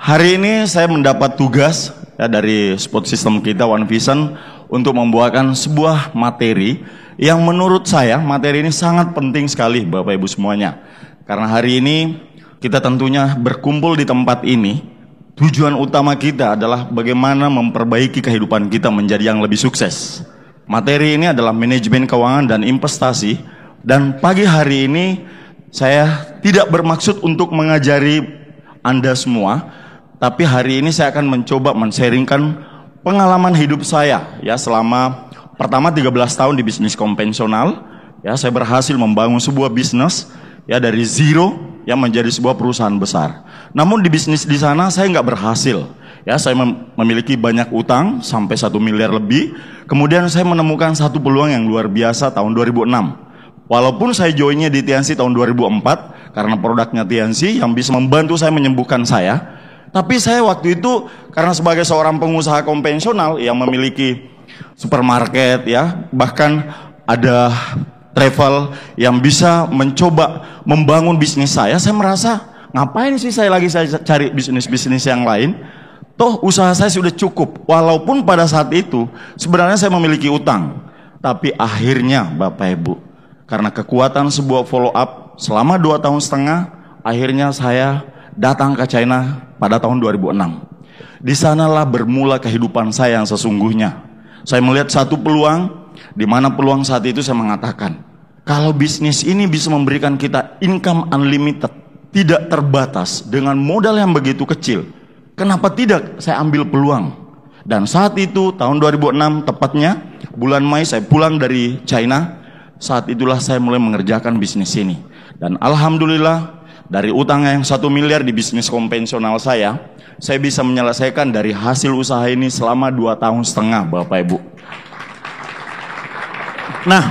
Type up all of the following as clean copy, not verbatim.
Hari ini saya mendapat tugas dari support system kita One Vision untuk membuatkan sebuah materi yang menurut saya materi ini sangat penting sekali Bapak Ibu semuanya. Karena hari ini kita tentunya berkumpul di tempat ini, tujuan utama kita adalah bagaimana memperbaiki kehidupan kita menjadi yang lebih sukses. Materi ini adalah manajemen keuangan dan investasi, dan pagi hari ini saya tidak bermaksud untuk mengajari Anda semua, tapi hari ini saya akan mencoba men-sharingkan pengalaman hidup saya ya selama pertama 13 tahun di bisnis konvensional. Ya, saya berhasil membangun sebuah bisnis ya dari zero ya menjadi sebuah perusahaan besar. Namun di bisnis di sana saya nggak berhasil. Ya, saya memiliki banyak utang sampai 1 miliar lebih. Kemudian saya menemukan satu peluang yang luar biasa tahun 2006. Walaupun saya joinnya di TNC tahun 2004 karena produknya TNC yang bisa membantu saya menyembuhkan saya. Tapi saya waktu itu karena sebagai seorang pengusaha konvensional yang memiliki supermarket ya, bahkan ada travel yang bisa mencoba membangun bisnis saya merasa ngapain sih saya cari bisnis-bisnis yang lain? Toh usaha saya sudah cukup. Walaupun pada saat itu sebenarnya saya memiliki utang. Tapi akhirnya Bapak Ibu, karena kekuatan sebuah follow up selama 2,5 tahun, akhirnya saya datang ke China pada tahun 2006. Di sanalah bermula kehidupan saya yang sesungguhnya. Saya melihat satu peluang, di mana peluang saat itu saya mengatakan, kalau bisnis ini bisa memberikan kita income unlimited, tidak terbatas dengan modal yang begitu kecil, kenapa tidak saya ambil peluang? Dan saat itu tahun 2006 tepatnya bulan Mei saya pulang dari China. Saat itulah saya mulai mengerjakan bisnis ini. Dan alhamdulillah dari utang yang 1 miliar di bisnis konvensional saya bisa menyelesaikan dari hasil usaha ini selama 2,5 tahun Bapak Ibu. Nah,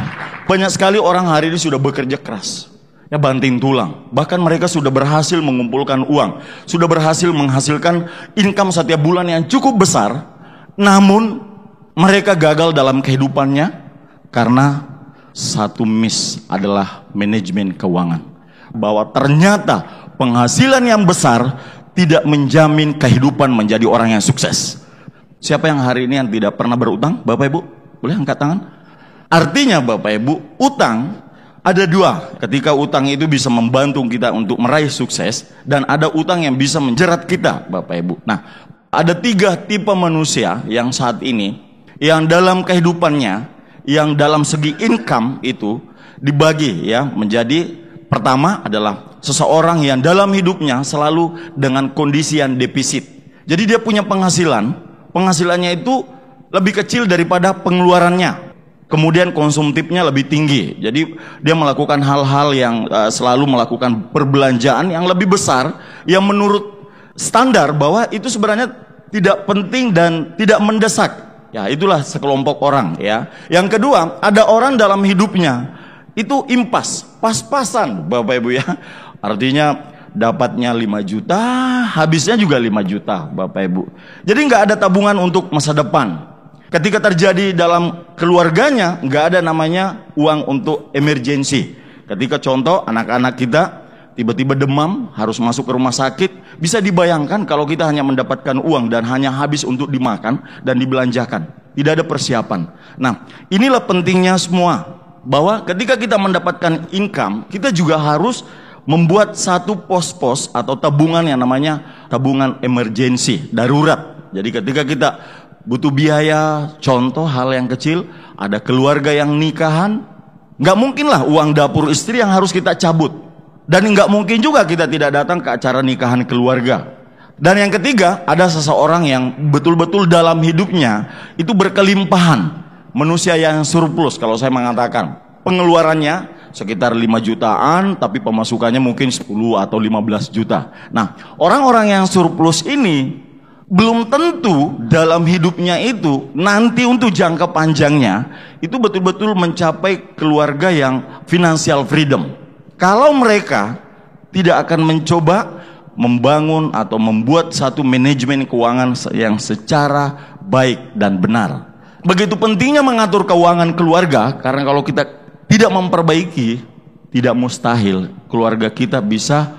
banyak sekali orang hari ini sudah bekerja keras, ya banting tulang. Bahkan mereka sudah berhasil mengumpulkan uang, sudah berhasil menghasilkan income setiap bulan yang cukup besar. Namun mereka gagal dalam kehidupannya karena satu miss adalah manajemen keuangan. Bahwa ternyata penghasilan yang besar tidak menjamin kehidupan menjadi orang yang sukses. Siapa yang hari ini yang tidak pernah berutang? Bapak Ibu, boleh angkat tangan? Artinya Bapak Ibu, utang ada dua. Ketika utang itu bisa membantu kita untuk meraih sukses, dan ada utang yang bisa menjerat kita Bapak Ibu. Nah, ada 3 tipe manusia yang saat ini, yang dalam kehidupannya, yang dalam segi income itu dibagi ya menjadi, pertama adalah seseorang yang dalam hidupnya selalu dengan kondisi yang defisit. Jadi dia punya penghasilannya itu lebih kecil daripada pengeluarannya. Kemudian konsumtifnya lebih tinggi. Jadi dia melakukan hal-hal yang selalu melakukan perbelanjaan yang lebih besar, yang menurut standar bahwa itu sebenarnya tidak penting dan tidak mendesak. Ya, itulah sekelompok orang ya. Yang kedua, ada orang dalam hidupnya itu impas, pas-pasan Bapak Ibu ya. Artinya dapatnya 5 juta, habisnya juga 5 juta Bapak Ibu. Jadi nggak ada tabungan untuk masa depan. Ketika terjadi dalam keluarganya, nggak ada namanya uang untuk emergency. Ketika contoh anak-anak kita tiba-tiba demam, harus masuk ke rumah sakit, bisa dibayangkan kalau kita hanya mendapatkan uang dan hanya habis untuk dimakan dan dibelanjakan. Tidak ada persiapan. Nah, inilah pentingnya semua, bahwa ketika kita mendapatkan income, kita juga harus membuat satu pos-pos atau tabungan yang namanya tabungan emergensi, darurat. Jadi ketika kita butuh biaya, contoh hal yang kecil, ada keluarga yang nikahan, nggak mungkinlah uang dapur istri yang harus kita cabut. Dan nggak mungkin juga kita tidak datang ke acara nikahan keluarga. Dan yang ketiga, ada seseorang yang betul-betul dalam hidupnya itu berkelimpahan. Manusia yang surplus, kalau saya mengatakan pengeluarannya sekitar 5 jutaan, tapi pemasukannya mungkin 10 atau 15 juta. Nah, orang-orang yang surplus ini belum tentu dalam hidupnya itu nanti untuk jangka panjangnya itu betul-betul mencapai keluarga yang financial freedom. Kalau mereka tidak akan mencoba membangun atau membuat satu manajemen keuangan yang secara baik dan benar. Begitu pentingnya mengatur keuangan keluarga, karena kalau kita tidak memperbaiki, tidak mustahil keluarga kita bisa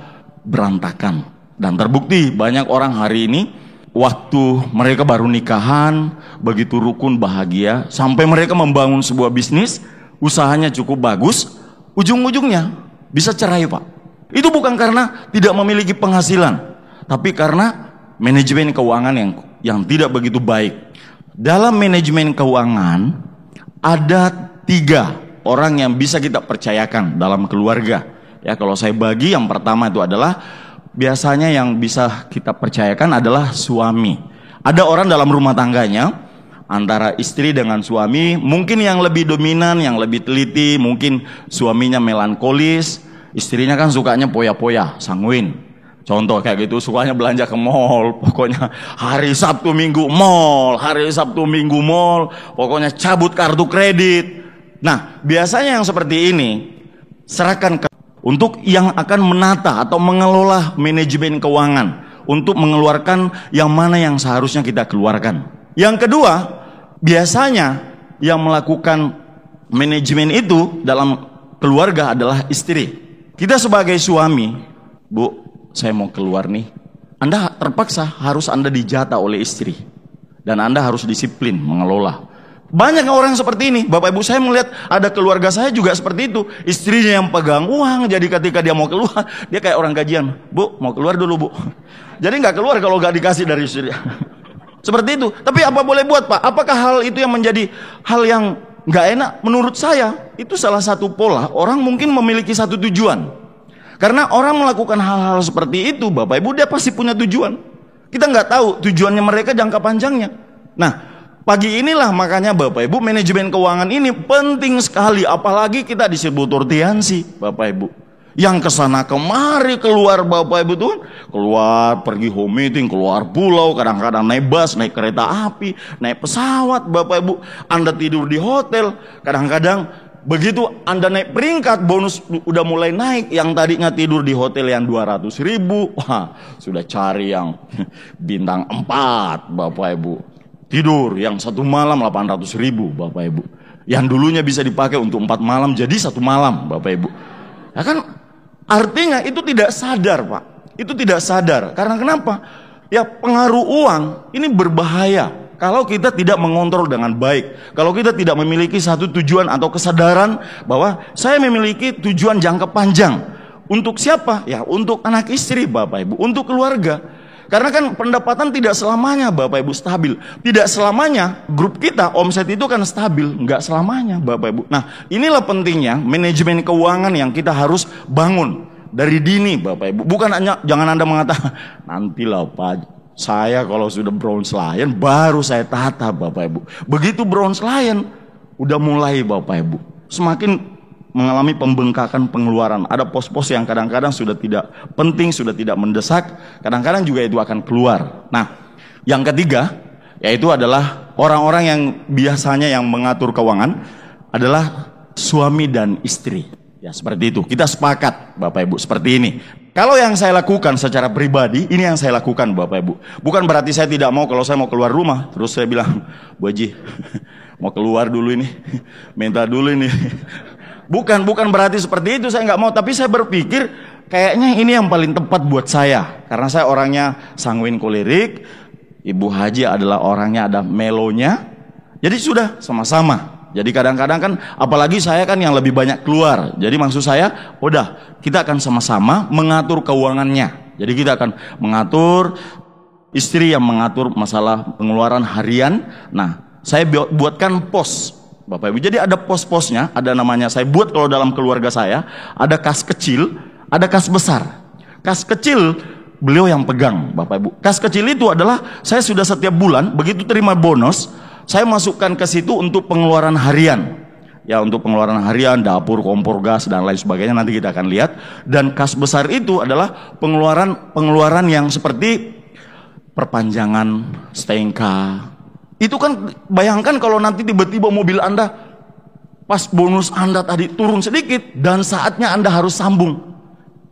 berantakan. Dan terbukti banyak orang hari ini waktu mereka baru nikahan begitu rukun bahagia sampai mereka membangun sebuah bisnis, usahanya cukup bagus, ujung-ujungnya bisa cerai, Pak. Itu bukan karena tidak memiliki penghasilan, tapi karena manajemen keuangan yang tidak begitu baik. Dalam manajemen keuangan ada 3 orang yang bisa kita percayakan dalam keluarga. Ya, kalau saya bagi, yang pertama itu adalah biasanya yang bisa kita percayakan adalah suami. Ada orang dalam rumah tangganya, antara istri dengan suami, mungkin yang lebih dominan, yang lebih teliti, mungkin suaminya melankolis, istrinya kan sukanya poya-poya, sanguin. Contoh kayak gitu, sukanya belanja ke mall, pokoknya hari Sabtu Minggu mall, hari Sabtu Minggu mall, pokoknya cabut kartu kredit. Nah, biasanya yang seperti ini serahkan ke untuk yang akan menata atau mengelola manajemen keuangan, untuk mengeluarkan yang mana yang seharusnya kita keluarkan. Yang kedua, biasanya yang melakukan manajemen itu dalam keluarga adalah istri. Kita sebagai suami, Bu, saya mau keluar nih. Anda terpaksa harus Anda dijatah oleh istri. Dan Anda harus disiplin mengelola. Banyak orang seperti ini, Bapak Ibu. Saya melihat ada keluarga saya juga seperti itu. Istrinya yang pegang uang, jadi ketika dia mau keluar, dia kayak orang gajian. Bu, mau keluar dulu, Bu. Jadi nggak keluar kalau nggak dikasih dari istri. Seperti itu. Tapi apa boleh buat, Pak? Apakah hal itu yang menjadi hal yang nggak enak? Menurut saya, itu salah satu pola. Orang mungkin memiliki satu tujuan. Karena orang melakukan hal-hal seperti itu, Bapak Ibu, dia pasti punya tujuan. Kita nggak tahu tujuannya mereka jangka panjangnya. Nah, pagi inilah makanya Bapak Ibu, manajemen keuangan ini penting sekali. Apalagi kita disebut urtiansi, Bapak Ibu. Yang kesana kemari keluar, Bapak Ibu tuh, keluar pergi home meeting, keluar pulau, kadang-kadang naik bus, naik kereta api, naik pesawat, Bapak Ibu. Anda tidur di hotel, kadang-kadang begitu Anda naik peringkat, bonus udah mulai naik. Yang tadinya tidur di hotel yang 200.000, wah, sudah cari yang bintang 4, Bapak Ibu. Tidur yang 1 malam 800.000, Bapak Ibu. Yang dulunya bisa dipakai untuk 4 malam jadi 1 malam, Bapak Ibu. Ya kan, artinya itu tidak sadar, Pak. Itu tidak sadar. Karena kenapa? Ya, pengaruh uang ini berbahaya kalau kita tidak mengontrol dengan baik. Kalau kita tidak memiliki satu tujuan atau kesadaran bahwa saya memiliki tujuan jangka panjang. Untuk siapa? Ya, untuk anak istri, Bapak Ibu. Untuk keluarga. Karena kan pendapatan tidak selamanya, Bapak Ibu, stabil. Tidak selamanya grup kita omset itu kan stabil, nggak selamanya, Bapak Ibu. Nah, inilah pentingnya manajemen keuangan yang kita harus bangun dari dini, Bapak Ibu. Bukan hanya, jangan Anda mengatakan nantilah Pak, saya kalau sudah bronze lion baru saya tata, Bapak Ibu. Begitu bronze lion udah mulai, Bapak Ibu, semakin mengalami pembengkakan pengeluaran. Ada pos-pos yang kadang-kadang sudah tidak penting, sudah tidak mendesak, kadang-kadang juga itu akan keluar. Nah, yang ketiga, yaitu adalah orang-orang yang biasanya yang mengatur keuangan adalah suami dan istri. Ya, seperti itu. Kita sepakat, Bapak Ibu, seperti ini. Kalau yang saya lakukan secara pribadi, ini yang saya lakukan, Bapak Ibu. Bukan berarti saya tidak mau, kalau saya mau keluar rumah, terus saya bilang, Bu Haji, mau keluar dulu ini, minta dulu ini. Bukan berarti seperti itu, saya nggak mau. Tapi saya berpikir kayaknya ini yang paling tepat buat saya. Karena saya orangnya sanguin kolerik, Ibu Haji adalah orangnya ada melonya. Jadi sudah sama-sama. Jadi kadang-kadang kan, apalagi saya kan yang lebih banyak keluar. Jadi maksud saya, udah kita akan sama-sama mengatur keuangannya. Jadi kita akan mengatur, istri yang mengatur masalah pengeluaran harian. Nah, saya buatkan pos, Bapak Ibu. Jadi ada pos-posnya, ada namanya, saya buat kalau dalam keluarga saya, ada kas kecil, ada kas besar. Kas kecil beliau yang pegang, Bapak Ibu. Kas kecil itu adalah saya sudah setiap bulan begitu terima bonus, saya masukkan ke situ untuk pengeluaran harian. Ya, untuk pengeluaran harian, dapur, kompor, gas dan lain sebagainya, nanti kita akan lihat. Dan kas besar itu adalah pengeluaran yang seperti perpanjangan stengka. Itu kan bayangkan kalau nanti tiba-tiba mobil Anda pas bonus Anda tadi turun sedikit dan saatnya Anda harus sambung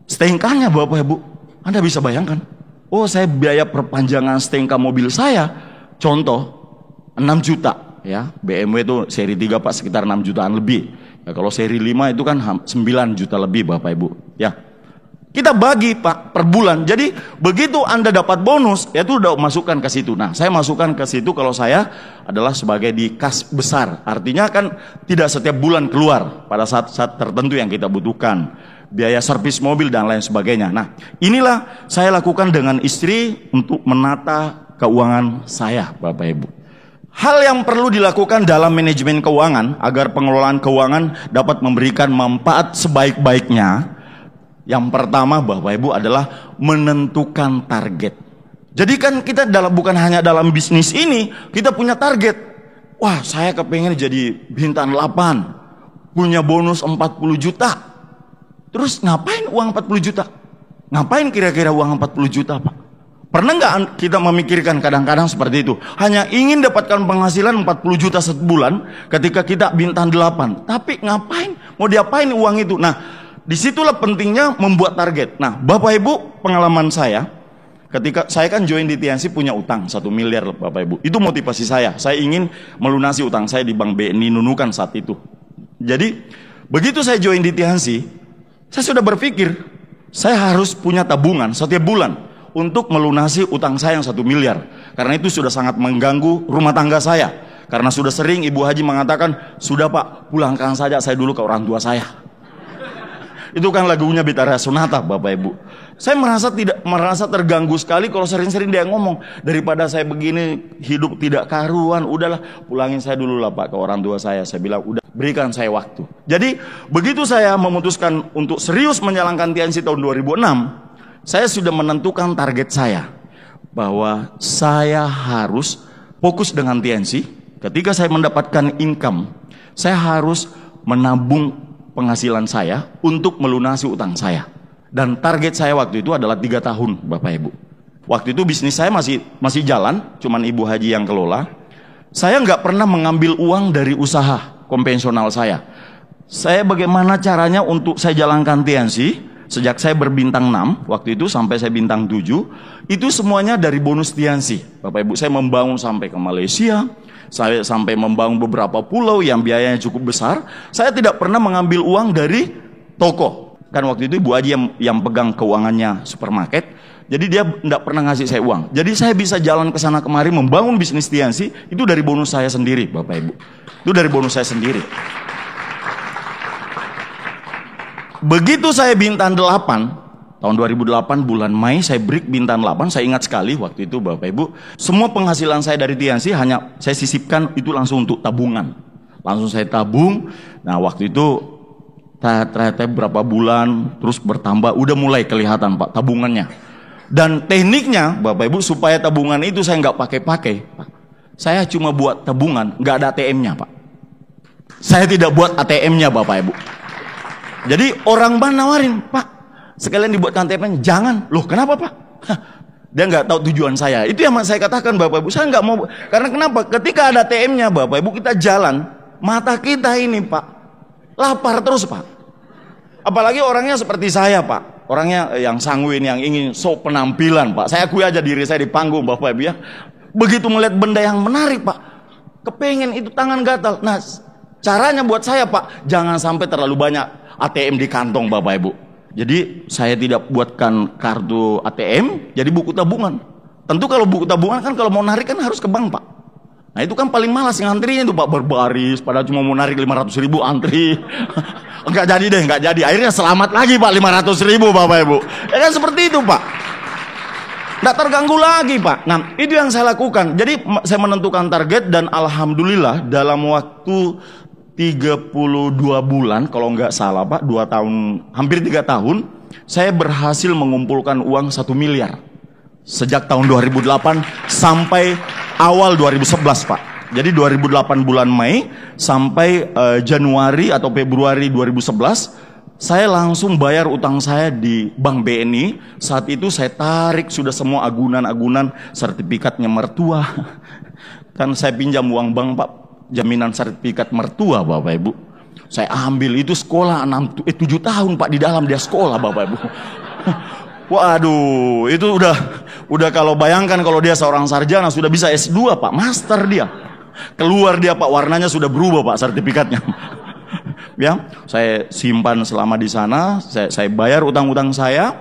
stengkanya, Bapak Ibu. Anda bisa bayangkan, oh saya biaya perpanjangan stengka mobil saya, contoh 6 juta ya. BMW itu seri 3 Pak, sekitar 6 jutaan lebih ya. Kalau seri 5 itu kan 9 juta lebih, Bapak Ibu ya. Kita bagi Pak per bulan. Jadi begitu Anda dapat bonus, ya itu udah masukkan ke situ. Nah, saya masukkan ke situ kalau saya adalah sebagai di kas besar. Artinya kan tidak setiap bulan keluar pada saat-saat tertentu yang kita butuhkan. Biaya servis mobil dan lain sebagainya. Nah, inilah saya lakukan dengan istri untuk menata keuangan saya, Bapak Ibu. Hal yang perlu dilakukan dalam manajemen keuangan agar pengelolaan keuangan dapat memberikan manfaat sebaik-baiknya. Yang pertama Bapak Ibu adalah menentukan target. Jadi kan kita bukan hanya dalam bisnis ini, kita punya target. Wah, saya kepengen jadi bintang 8, punya bonus 40 juta. Terus ngapain uang 40 juta? Ngapain kira-kira uang 40 juta Pak? Pernah nggak kita memikirkan kadang-kadang seperti itu? Hanya ingin dapatkan penghasilan 40 juta sebulan ketika kita bintang 8. Tapi ngapain? Mau diapain uang itu? Nah, disitulah pentingnya membuat target. Nah, Bapak Ibu, pengalaman saya, ketika saya kan join di TNC punya utang 1 miliar Bapak Ibu. Itu motivasi saya. Saya ingin melunasi utang saya di Bank BNI Nunukan saat itu. Jadi, begitu saya join di TNC, saya sudah berpikir, saya harus punya tabungan setiap bulan untuk melunasi utang saya yang 1 miliar. Karena itu sudah sangat mengganggu rumah tangga saya. Karena sudah sering Ibu Haji mengatakan, sudah Pak, pulangkan saja saya dulu ke orang tua saya. Itu kan lagunya Betara Sonata Bapak Ibu. Saya merasa terganggu sekali kalau sering-sering dia ngomong, daripada saya begini hidup tidak karuan, udahlah pulangin saya dulu lah Pak ke orang tua saya. Saya bilang udah, berikan saya waktu. Jadi begitu saya memutuskan untuk serius menjalankan TNC tahun 2006, saya sudah menentukan target saya bahwa saya harus fokus dengan TNC. Ketika saya mendapatkan income, saya harus menabung penghasilan saya untuk melunasi utang saya. Dan target saya waktu itu adalah 3 tahun Bapak Ibu. Waktu itu bisnis saya masih jalan, cuman Ibu Haji yang kelola. Saya nggak pernah mengambil uang dari usaha konvensional saya. Saya bagaimana caranya untuk saya jalankan TNC sejak saya berbintang 6 waktu itu sampai saya bintang 7, itu semuanya dari bonus TNC. Bapak Ibu, saya membangun sampai ke Malaysia, saya sampai membangun beberapa pulau yang biayanya cukup besar. Saya tidak pernah mengambil uang dari toko. Kan waktu itu Ibu Haji yang pegang keuangannya supermarket. Jadi dia tidak pernah ngasih saya uang. Jadi saya bisa jalan ke sana kemari membangun bisnis TNC itu dari bonus saya sendiri, Bapak Ibu. Itu dari bonus saya sendiri. Begitu saya bintang 8 tahun 2008 bulan Mei, saya break bintang 8. Saya ingat sekali waktu itu Bapak Ibu, semua penghasilan saya dari TNC hanya saya sisipkan itu langsung untuk tabungan. Langsung saya tabung. Nah waktu itu ternyata berapa bulan terus bertambah, udah mulai kelihatan Pak tabungannya. Dan tekniknya Bapak Ibu, supaya tabungan itu saya nggak pakai-pakai, saya cuma buat tabungan, nggak ada ATM-nya Pak. Saya tidak buat ATM-nya Bapak Ibu. Jadi orang bank nawarin, Pak, sekalian dibuatkan ATM-nya. Jangan. Loh kenapa Pak? Dia nggak tahu tujuan saya. Itu yang saya katakan Bapak Ibu, saya nggak mau. Karena kenapa? Ketika ada ATM-nya Bapak Ibu, kita jalan, mata kita ini Pak lapar terus Pak. Apalagi orangnya seperti saya Pak, orangnya yang sanguin, yang ingin sok penampilan Pak. Saya akui aja diri saya di panggung Bapak Ibu ya. Begitu melihat benda yang menarik Pak, kepengen itu tangan gatal. Nah caranya buat saya Pak, jangan sampai terlalu banyak ATM di kantong Bapak Ibu. Jadi saya tidak buatkan kartu ATM, jadi buku tabungan. Tentu kalau buku tabungan kan kalau mau narik kan harus ke bank Pak. Nah itu kan paling malas ngantrinya itu Pak, berbaris, padahal cuma mau narik 500.000 antri. Enggak jadi deh, enggak jadi. Akhirnya selamat lagi Pak 500.000 Bapak Ibu. Ya kan seperti itu Pak. Enggak terganggu lagi Pak. Nah itu yang saya lakukan. Jadi saya menentukan target dan alhamdulillah dalam waktu 32 bulan kalau nggak salah Pak, 2 tahun, hampir 3 tahun, saya berhasil mengumpulkan uang 1 miliar sejak tahun 2008 sampai awal 2011 Pak. Jadi 2008 bulan Mei sampai Januari atau Februari 2011 saya langsung bayar utang saya di Bank BNI. Saat itu saya tarik sudah semua agunan-agunan, sertifikatnya mertua. Kan saya pinjam uang bank Pak, jaminan sertifikat mertua Bapak Ibu. Saya ambil itu sekolah 7 tahun Pak di dalam dia sekolah Bapak Ibu. Waduh, itu udah kalau bayangkan kalau dia seorang sarjana sudah bisa S2 Pak, master dia. Keluar dia Pak, warnanya sudah berubah Pak sertifikatnya. Ya, saya simpan selama di sana, saya bayar utang-utang saya.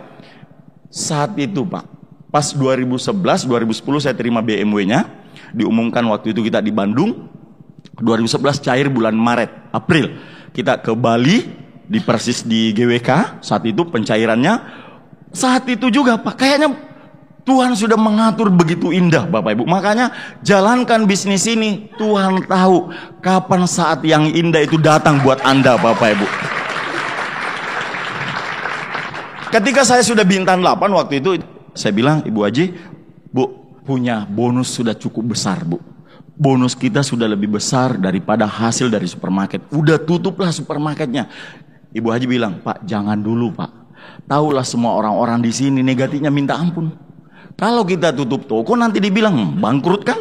Saat itu Pak, pas 2011, 2010 saya terima BMW-nya, diumumkan waktu itu kita di Bandung. 2011 cair bulan Maret, April. Kita ke Bali, di persis di GWK, saat itu pencairannya. Saat itu juga Pak, kayaknya Tuhan sudah mengatur begitu indah Bapak Ibu. Makanya jalankan bisnis ini, Tuhan tahu kapan saat yang indah itu datang buat Anda Bapak Ibu. Ketika saya sudah bintang 8 waktu itu, saya bilang, Ibu Haji, Bu, punya bonus sudah cukup besar Bu. Bonus kita sudah lebih besar daripada hasil dari supermarket. Udah tutuplah supermarketnya. Ibu Haji bilang, Pak jangan dulu Pak. Taulah semua orang-orang di sini negatifnya minta ampun. Kalau kita tutup toko nanti dibilang bangkrut kan?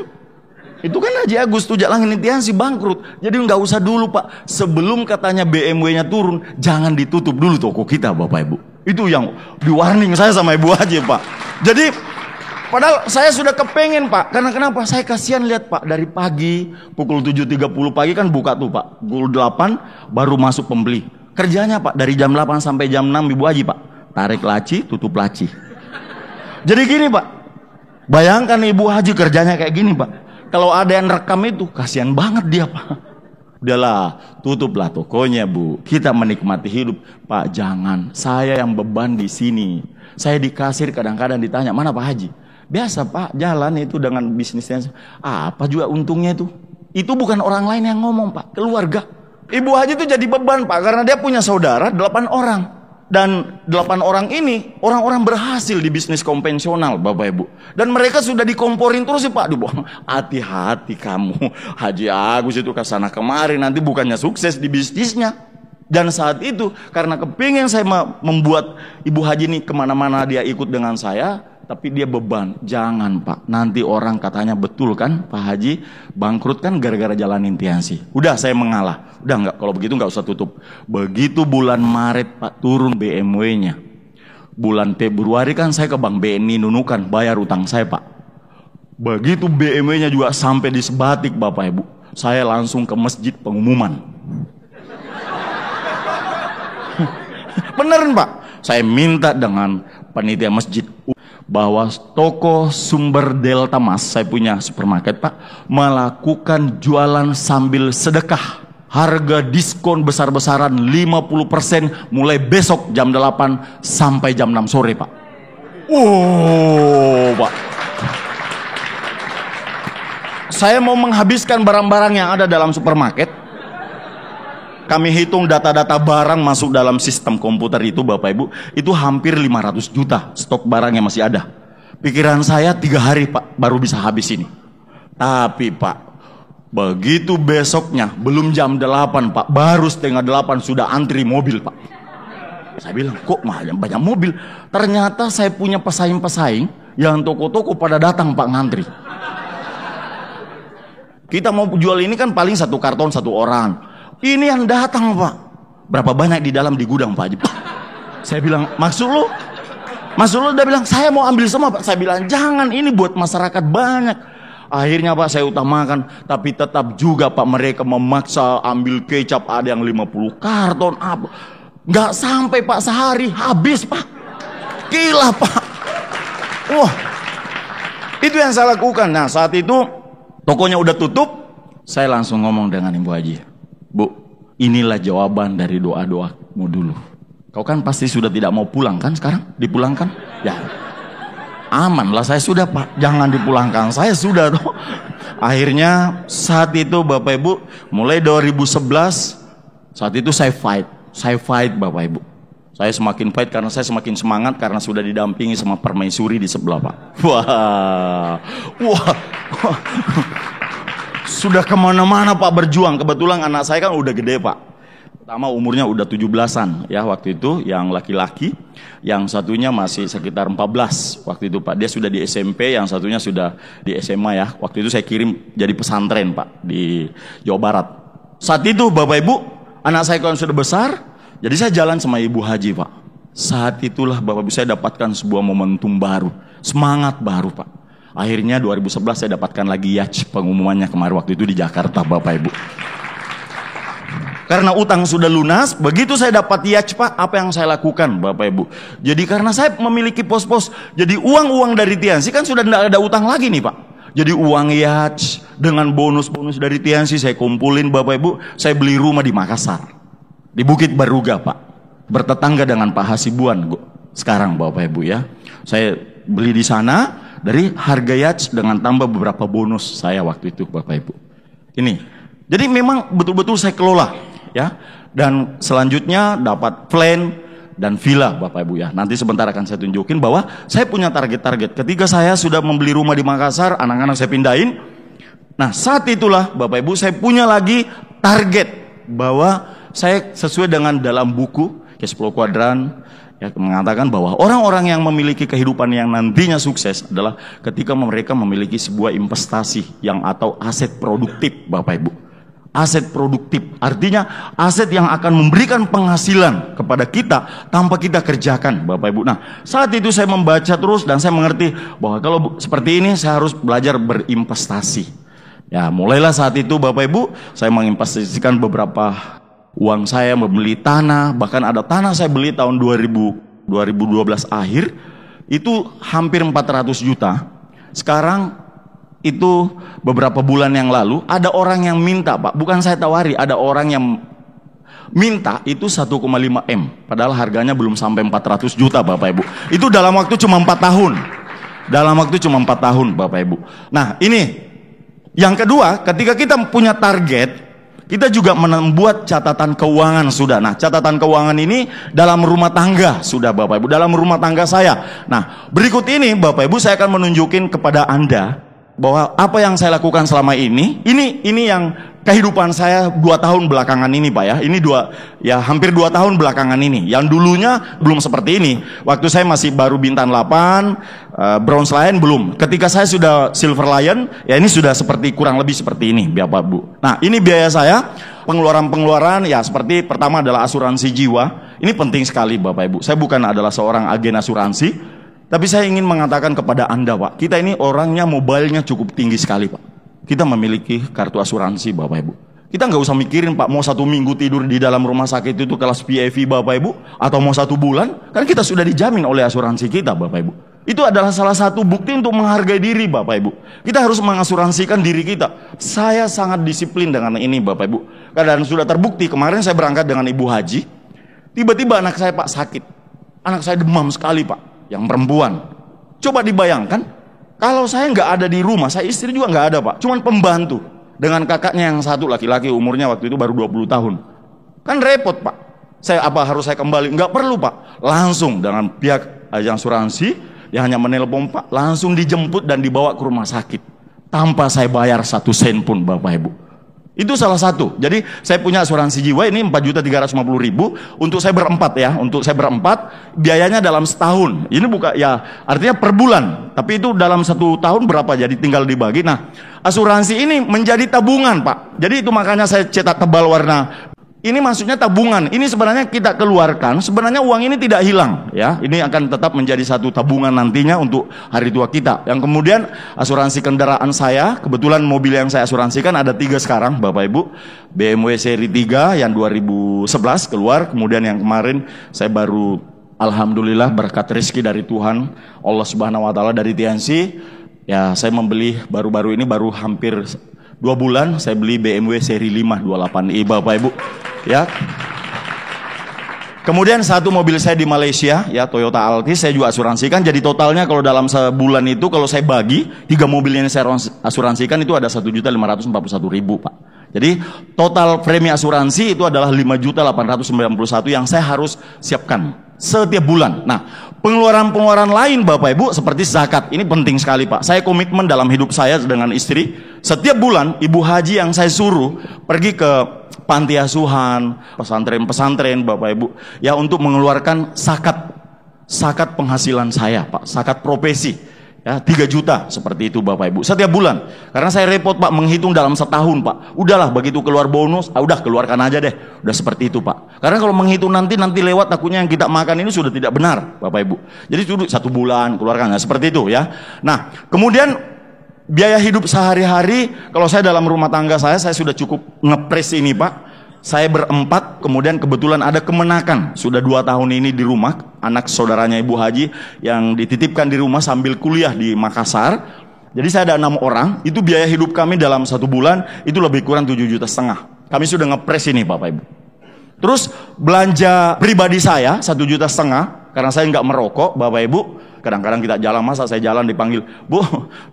Itu kan Haji Agus tuh Langit Intiansi bangkrut. Jadi nggak usah dulu Pak. Sebelum katanya BMW-nya turun, jangan ditutup dulu toko kita Bapak Ibu. Itu yang di warning saya sama Ibu Haji Pak. Jadi padahal saya sudah kepengen Pak. Karena kenapa? Saya kasihan lihat Pak. Dari pagi pukul 7.30 pagi kan buka tuh Pak. Pukul 8 baru masuk pembeli. Kerjanya Pak dari jam 8 sampai jam 6 Ibu Haji Pak. Tarik laci, tutup laci. Jadi gini Pak. Bayangkan Ibu Haji kerjanya kayak gini Pak. Kalau ada yang rekam itu kasihan banget dia Pak. Udahlah, tutuplah tokonya Bu. Kita menikmati hidup. Pak jangan. Saya yang beban di sini. Saya di kasir kadang-kadang ditanya, mana Pak Haji? Biasa Pak, jalan itu dengan bisnisnya. Apa juga untungnya itu? Itu bukan orang lain yang ngomong Pak, keluarga. Ibu Haji itu jadi beban Pak, karena dia punya saudara 8 orang. Dan 8 orang ini, orang-orang berhasil di bisnis konvensional Bapak Ibu. Dan mereka sudah dikomporin terus sih Pak. Hati-hati kamu, Haji Agus itu kesana kemari, nanti bukannya sukses di bisnisnya. Dan saat itu, karena kepingin saya membuat Ibu Haji ini kemana-mana dia ikut dengan saya, tapi dia beban. Jangan Pak, nanti orang katanya betul kan Pak Haji bangkrut kan gara-gara jalan intiansi. Udah saya mengalah. Udah enggak, kalau begitu enggak usah tutup. Begitu bulan Maret Pak turun BMW-nya. Bulan Februari kan saya ke Bank BNI Nunukan bayar utang saya Pak. Begitu BMW-nya juga sampai di Sebatik Bapak Ibu. Saya langsung ke masjid pengumuman. Beneran Pak. Saya minta dengan panitia masjid bahwa toko Sumber Delta Mas, saya punya supermarket Pak, melakukan jualan sambil sedekah. Harga diskon besar-besaran 50% mulai besok jam 8 sampai jam 6 sore Pak. Oh Pak. Saya mau menghabiskan barang-barang yang ada dalam supermarket. Kami hitung data-data barang masuk dalam sistem komputer itu Bapak Ibu. Itu hampir 500 juta stok barang yang masih ada. Pikiran saya 3 hari Pak baru bisa habis ini. Tapi Pak, begitu besoknya belum jam 8 Pak, baru setengah 8 sudah antri mobil Pak. Saya bilang kok banyak mobil. Ternyata saya punya pesaing-pesaing yang toko-toko pada datang Pak ngantri. Kita mau jual ini kan paling 1 karton 1 orang. Ini yang datang Pak. Berapa banyak di dalam di gudang Pak Haji? Saya bilang maksud lu? Maksud lu? Dia bilang saya mau ambil semua Pak. Saya bilang jangan, ini buat masyarakat banyak. Akhirnya Pak saya utamakan. Tapi tetap juga Pak mereka memaksa ambil kecap, ada yang 50 karton apa. Nggak sampai Pak sehari habis Pak. Gila Pak. Wah, itu yang saya lakukan. Nah saat itu tokonya udah tutup. Saya langsung ngomong dengan Ibu Haji, Bu, inilah jawaban dari doa-doamu dulu. Kau kan pasti sudah tidak mau pulang kan sekarang? Dipulangkan? Ya, aman lah saya sudah Pak. Jangan dipulangkan, saya sudah tuh. Akhirnya saat itu Bapak Ibu, mulai 2011, saat itu saya fight Bapak Ibu. Saya semakin fight karena saya semakin semangat karena sudah didampingi sama permaisuri di sebelah Pak. Wah. Sudah kemana-mana Pak berjuang. Kebetulan anak saya kan udah gede Pak. Pertama umurnya udah 17-an ya waktu itu, yang laki-laki. Yang satunya masih sekitar 14 waktu itu Pak. Dia sudah di SMP, yang satunya sudah di SMA ya. Waktu itu saya kirim jadi pesantren Pak di Jawa Barat. Saat itu Bapak Ibu, anak saya kan sudah besar. Jadi saya jalan sama Ibu Haji Pak. Saat itulah Bapak Ibu saya dapatkan sebuah momentum baru. Semangat baru Pak. Akhirnya 2011 saya dapatkan lagi yacht pengumumannya kemarin waktu itu di Jakarta Bapak Ibu. Karena utang sudah lunas, begitu saya dapat yacht Pak, apa yang saya lakukan Bapak Ibu? Jadi karena saya memiliki pos-pos, jadi uang-uang dari Tiansi kan sudah tidak ada utang lagi nih Pak. Jadi uang yacht dengan bonus-bonus dari Tiansi saya kumpulin Bapak Ibu, saya beli rumah di Makassar. Di Bukit Baruga Pak. Bertetangga dengan Pak Hasibuan sekarang Bapak Ibu ya. Saya beli di sana dari harga yacht dengan tambah beberapa bonus saya waktu itu Bapak Ibu. Ini. Jadi memang betul-betul saya kelola ya. Dan selanjutnya dapat plan dan villa Bapak Ibu ya. Nanti sebentar akan saya tunjukin bahwa saya punya target-target. Ketika saya sudah membeli rumah di Makassar, anak-anak saya pindahin. Nah, saat itulah Bapak Ibu saya punya lagi target bahwa saya sesuai dengan dalam buku Cash Flow Quadrant ya, mengatakan bahwa orang-orang yang memiliki kehidupan yang nantinya sukses adalah ketika mereka memiliki sebuah investasi yang atau aset produktif Bapak Ibu. Aset produktif artinya aset yang akan memberikan penghasilan kepada kita tanpa kita kerjakan Bapak Ibu. Nah, saat itu saya membaca terus dan saya mengerti bahwa kalau seperti ini saya harus belajar berinvestasi. Ya, mulailah saat itu Bapak Ibu saya menginvestasikan beberapa uang saya, membeli tanah, bahkan ada tanah saya beli tahun 2012 akhir itu hampir 400 juta. Sekarang itu beberapa bulan yang lalu ada orang yang minta Pak, bukan saya tawari, ada orang yang minta itu 1,5 M, padahal harganya belum sampai 400 juta Bapak Ibu. Itu dalam waktu cuma 4 tahun. Dalam waktu cuma 4 tahun Bapak Ibu. Nah ini yang kedua, ketika kita punya target, kita juga membuat catatan keuangan sudah. Nah, catatan keuangan ini dalam rumah tangga sudah Bapak Ibu, dalam rumah tangga saya. Nah, berikut ini Bapak Ibu saya akan menunjukin kepada Anda bahwa apa yang saya lakukan selama ini yang kehidupan saya 2 tahun belakangan ini Pak ya. Ini hampir 2 tahun belakangan ini. Yang dulunya belum seperti ini. Waktu saya masih baru bintang 8, bronze lion belum. Ketika saya sudah silver lion, ya ini sudah seperti kurang lebih seperti ini Bapak Bu. Nah, ini biaya saya, pengeluaran ya seperti pertama adalah asuransi jiwa. Ini penting sekali Bapak Ibu. Saya bukan adalah seorang agen asuransi, tapi saya ingin mengatakan kepada Anda Pak, kita ini orangnya mobilenya cukup tinggi sekali Pak. Kita memiliki kartu asuransi Bapak Ibu. Kita nggak usah mikirin Pak, mau 1 minggu tidur di dalam rumah sakit itu kelas PAV Bapak Ibu, atau mau 1 bulan, kan kita sudah dijamin oleh asuransi kita Bapak Ibu. Itu adalah salah satu bukti untuk menghargai diri Bapak Ibu. Kita harus mengasuransikan diri kita. Saya sangat disiplin dengan ini Bapak Ibu. Dan sudah terbukti, kemarin saya berangkat dengan ibu haji, tiba-tiba anak saya Pak sakit. Anak saya demam sekali Pak. Yang perempuan, coba dibayangkan kalau saya nggak ada di rumah, saya istri juga nggak ada Pak, cuman pembantu dengan kakaknya yang satu laki-laki, umurnya waktu itu baru 20 tahun, kan repot Pak. Harus saya kembali? Nggak perlu Pak, langsung dengan pihak asuransi ya hanya menelpon Pak, langsung dijemput dan dibawa ke rumah sakit tanpa saya bayar 1 sen pun Bapak Ibu. Itu salah satu. Jadi saya punya asuransi jiwa ini 4.350.000 untuk saya berempat ya. Untuk saya berempat biayanya dalam setahun. Ini bukan ya artinya per bulan. Tapi itu dalam 1 tahun berapa? Jadi tinggal dibagi. Nah, asuransi ini menjadi tabungan Pak. Jadi itu makanya saya cetak tebal warna. Ini maksudnya tabungan. Ini sebenarnya kita keluarkan. Sebenarnya uang ini tidak hilang ya. Ini akan tetap menjadi satu tabungan nantinya untuk hari tua kita. Yang kemudian asuransi kendaraan saya, kebetulan mobil yang saya asuransikan ada 3 sekarang Bapak Ibu. BMW seri 3 yang 2011 keluar. Kemudian yang kemarin saya baru alhamdulillah berkat rezeki dari Tuhan Allah Subhanahu wa taala dari Tiansi. Ya, saya membeli baru-baru ini baru hampir 2 bulan saya beli BMW seri 5 28i Bapak Ibu. Ya. Kemudian 1 mobil saya di Malaysia, ya Toyota Altis, saya juga asuransikan. Jadi totalnya kalau dalam sebulan itu kalau saya bagi 3 mobil yang saya asuransikan itu ada 1.541.000 Pak. Jadi total premi asuransi itu adalah 5.891 yang saya harus siapkan setiap bulan. Nah, pengeluaran-pengeluaran lain Bapak Ibu seperti zakat, ini penting sekali Pak. Saya komitmen dalam hidup saya dengan istri, setiap bulan ibu haji yang saya suruh pergi ke panti asuhan, pesantren-pesantren Bapak Ibu, ya untuk mengeluarkan zakat penghasilan saya Pak, zakat profesi. Ya, 3 juta seperti itu Bapak Ibu setiap bulan. Karena saya repot Pak menghitung dalam setahun Pak. Udahlah begitu keluar bonus, udah keluarkan aja deh. Udah seperti itu Pak. Karena kalau menghitung nanti lewat takutnya yang kita makan ini sudah tidak benar Bapak Ibu. Jadi sudah 1 bulan keluarkan, nah, seperti itu ya. Nah, kemudian biaya hidup sehari-hari kalau saya dalam rumah tangga saya sudah cukup ngepres ini Pak. Saya berempat, kemudian kebetulan ada kemenakan. Sudah 2 tahun ini di rumah, anak saudaranya Ibu Haji yang dititipkan di rumah sambil kuliah di Makassar. Jadi saya ada 6 orang, itu biaya hidup kami dalam 1 bulan, itu lebih kurang 7,5 juta. Kami sudah ngepres ini Bapak Ibu. Terus belanja pribadi saya 1,5 juta, karena saya nggak merokok Bapak Ibu. Kadang-kadang kita jalan, masa saya jalan dipanggil, Bu,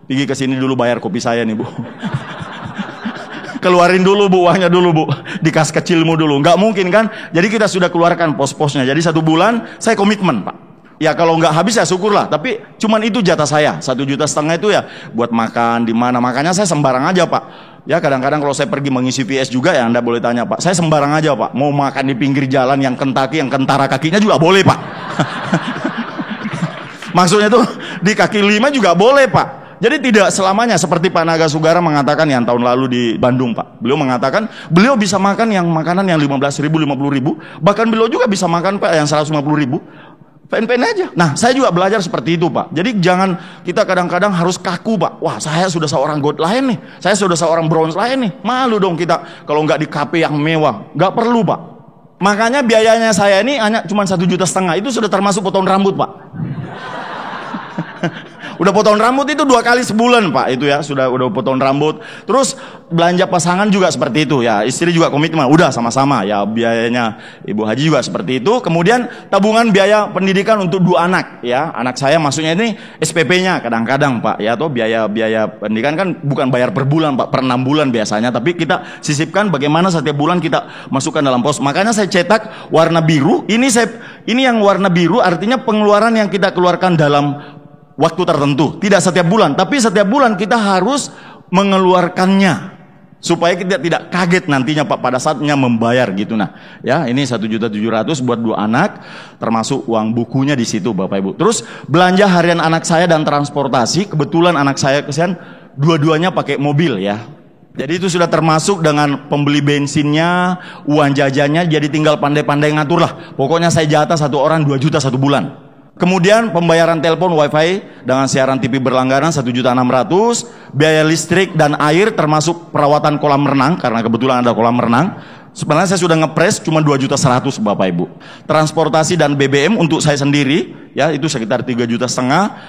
pergi ke sini dulu bayar kopi saya nih Bu. Keluarin dulu Bu, uangnya dulu Bu, di kas kecilmu dulu. Nggak mungkin kan? Jadi kita sudah keluarkan pos-posnya. Jadi 1 bulan saya komitmen Pak. Ya kalau nggak habis ya syukurlah. Tapi cuman itu jatah saya. 1,5 juta itu ya buat makan di mana. Makanya saya sembarang aja Pak. Ya kadang-kadang kalau saya pergi mengisi VS juga ya Anda boleh tanya Pak. Saya sembarang aja Pak. Mau makan di pinggir jalan yang kentaki, yang kentara kakinya juga boleh Pak. Maksudnya tuh di kaki 5 juga boleh Pak. Jadi tidak selamanya seperti Pak Naga Sugara mengatakan yang tahun lalu di Bandung Pak. Beliau mengatakan beliau bisa makan yang makanan yang 15.000, 50.000. Bahkan beliau juga bisa makan Pak yang 150.000. Pen-pen aja. Nah saya juga belajar seperti itu Pak. Jadi jangan kita kadang-kadang harus kaku Pak. Wah saya sudah seorang God lain nih. Saya sudah seorang bronze lain nih. Malu dong kita kalau nggak di KP yang mewah. Nggak perlu Pak. Makanya biayanya saya ini hanya cuma 1,5 juta. Itu sudah termasuk potong rambut Pak. Udah potong rambut itu 2 kali sebulan Pak, itu ya udah potong rambut. Terus belanja pasangan juga seperti itu ya, istri juga komitmen, udah sama-sama ya biayanya Ibu Haji juga seperti itu. Kemudian tabungan biaya pendidikan untuk 2 anak ya, anak saya maksudnya ini SPP-nya kadang-kadang Pak ya, atau biaya pendidikan kan bukan bayar per bulan Pak, per 6 bulan biasanya, tapi kita sisipkan bagaimana setiap bulan kita masukkan dalam pos. Makanya saya cetak warna biru. Ini yang warna biru artinya pengeluaran yang kita keluarkan dalam waktu tertentu, tidak setiap bulan, tapi setiap bulan kita harus mengeluarkannya supaya kita tidak kaget nantinya Pak pada saatnya membayar gitu. Nah, ya ini 1,7 juta buat 2 anak, termasuk uang bukunya di situ Bapak Ibu. Terus belanja harian anak saya dan transportasi, kebetulan anak saya kesian dua-duanya pakai mobil ya. Jadi itu sudah termasuk dengan pembeli bensinnya, uang jajannya, jadi tinggal pandai-pandai ngatur lah. Pokoknya saya jatah 1 orang 2 juta 1 bulan. Kemudian pembayaran telepon, wifi dengan siaran TV berlangganan 1,6 juta, biaya listrik dan air termasuk perawatan kolam renang karena kebetulan ada kolam renang. Sebenarnya saya sudah ngepres cuma 2,1 juta Bapak Ibu. Transportasi dan BBM untuk saya sendiri ya itu sekitar 3,5 juta.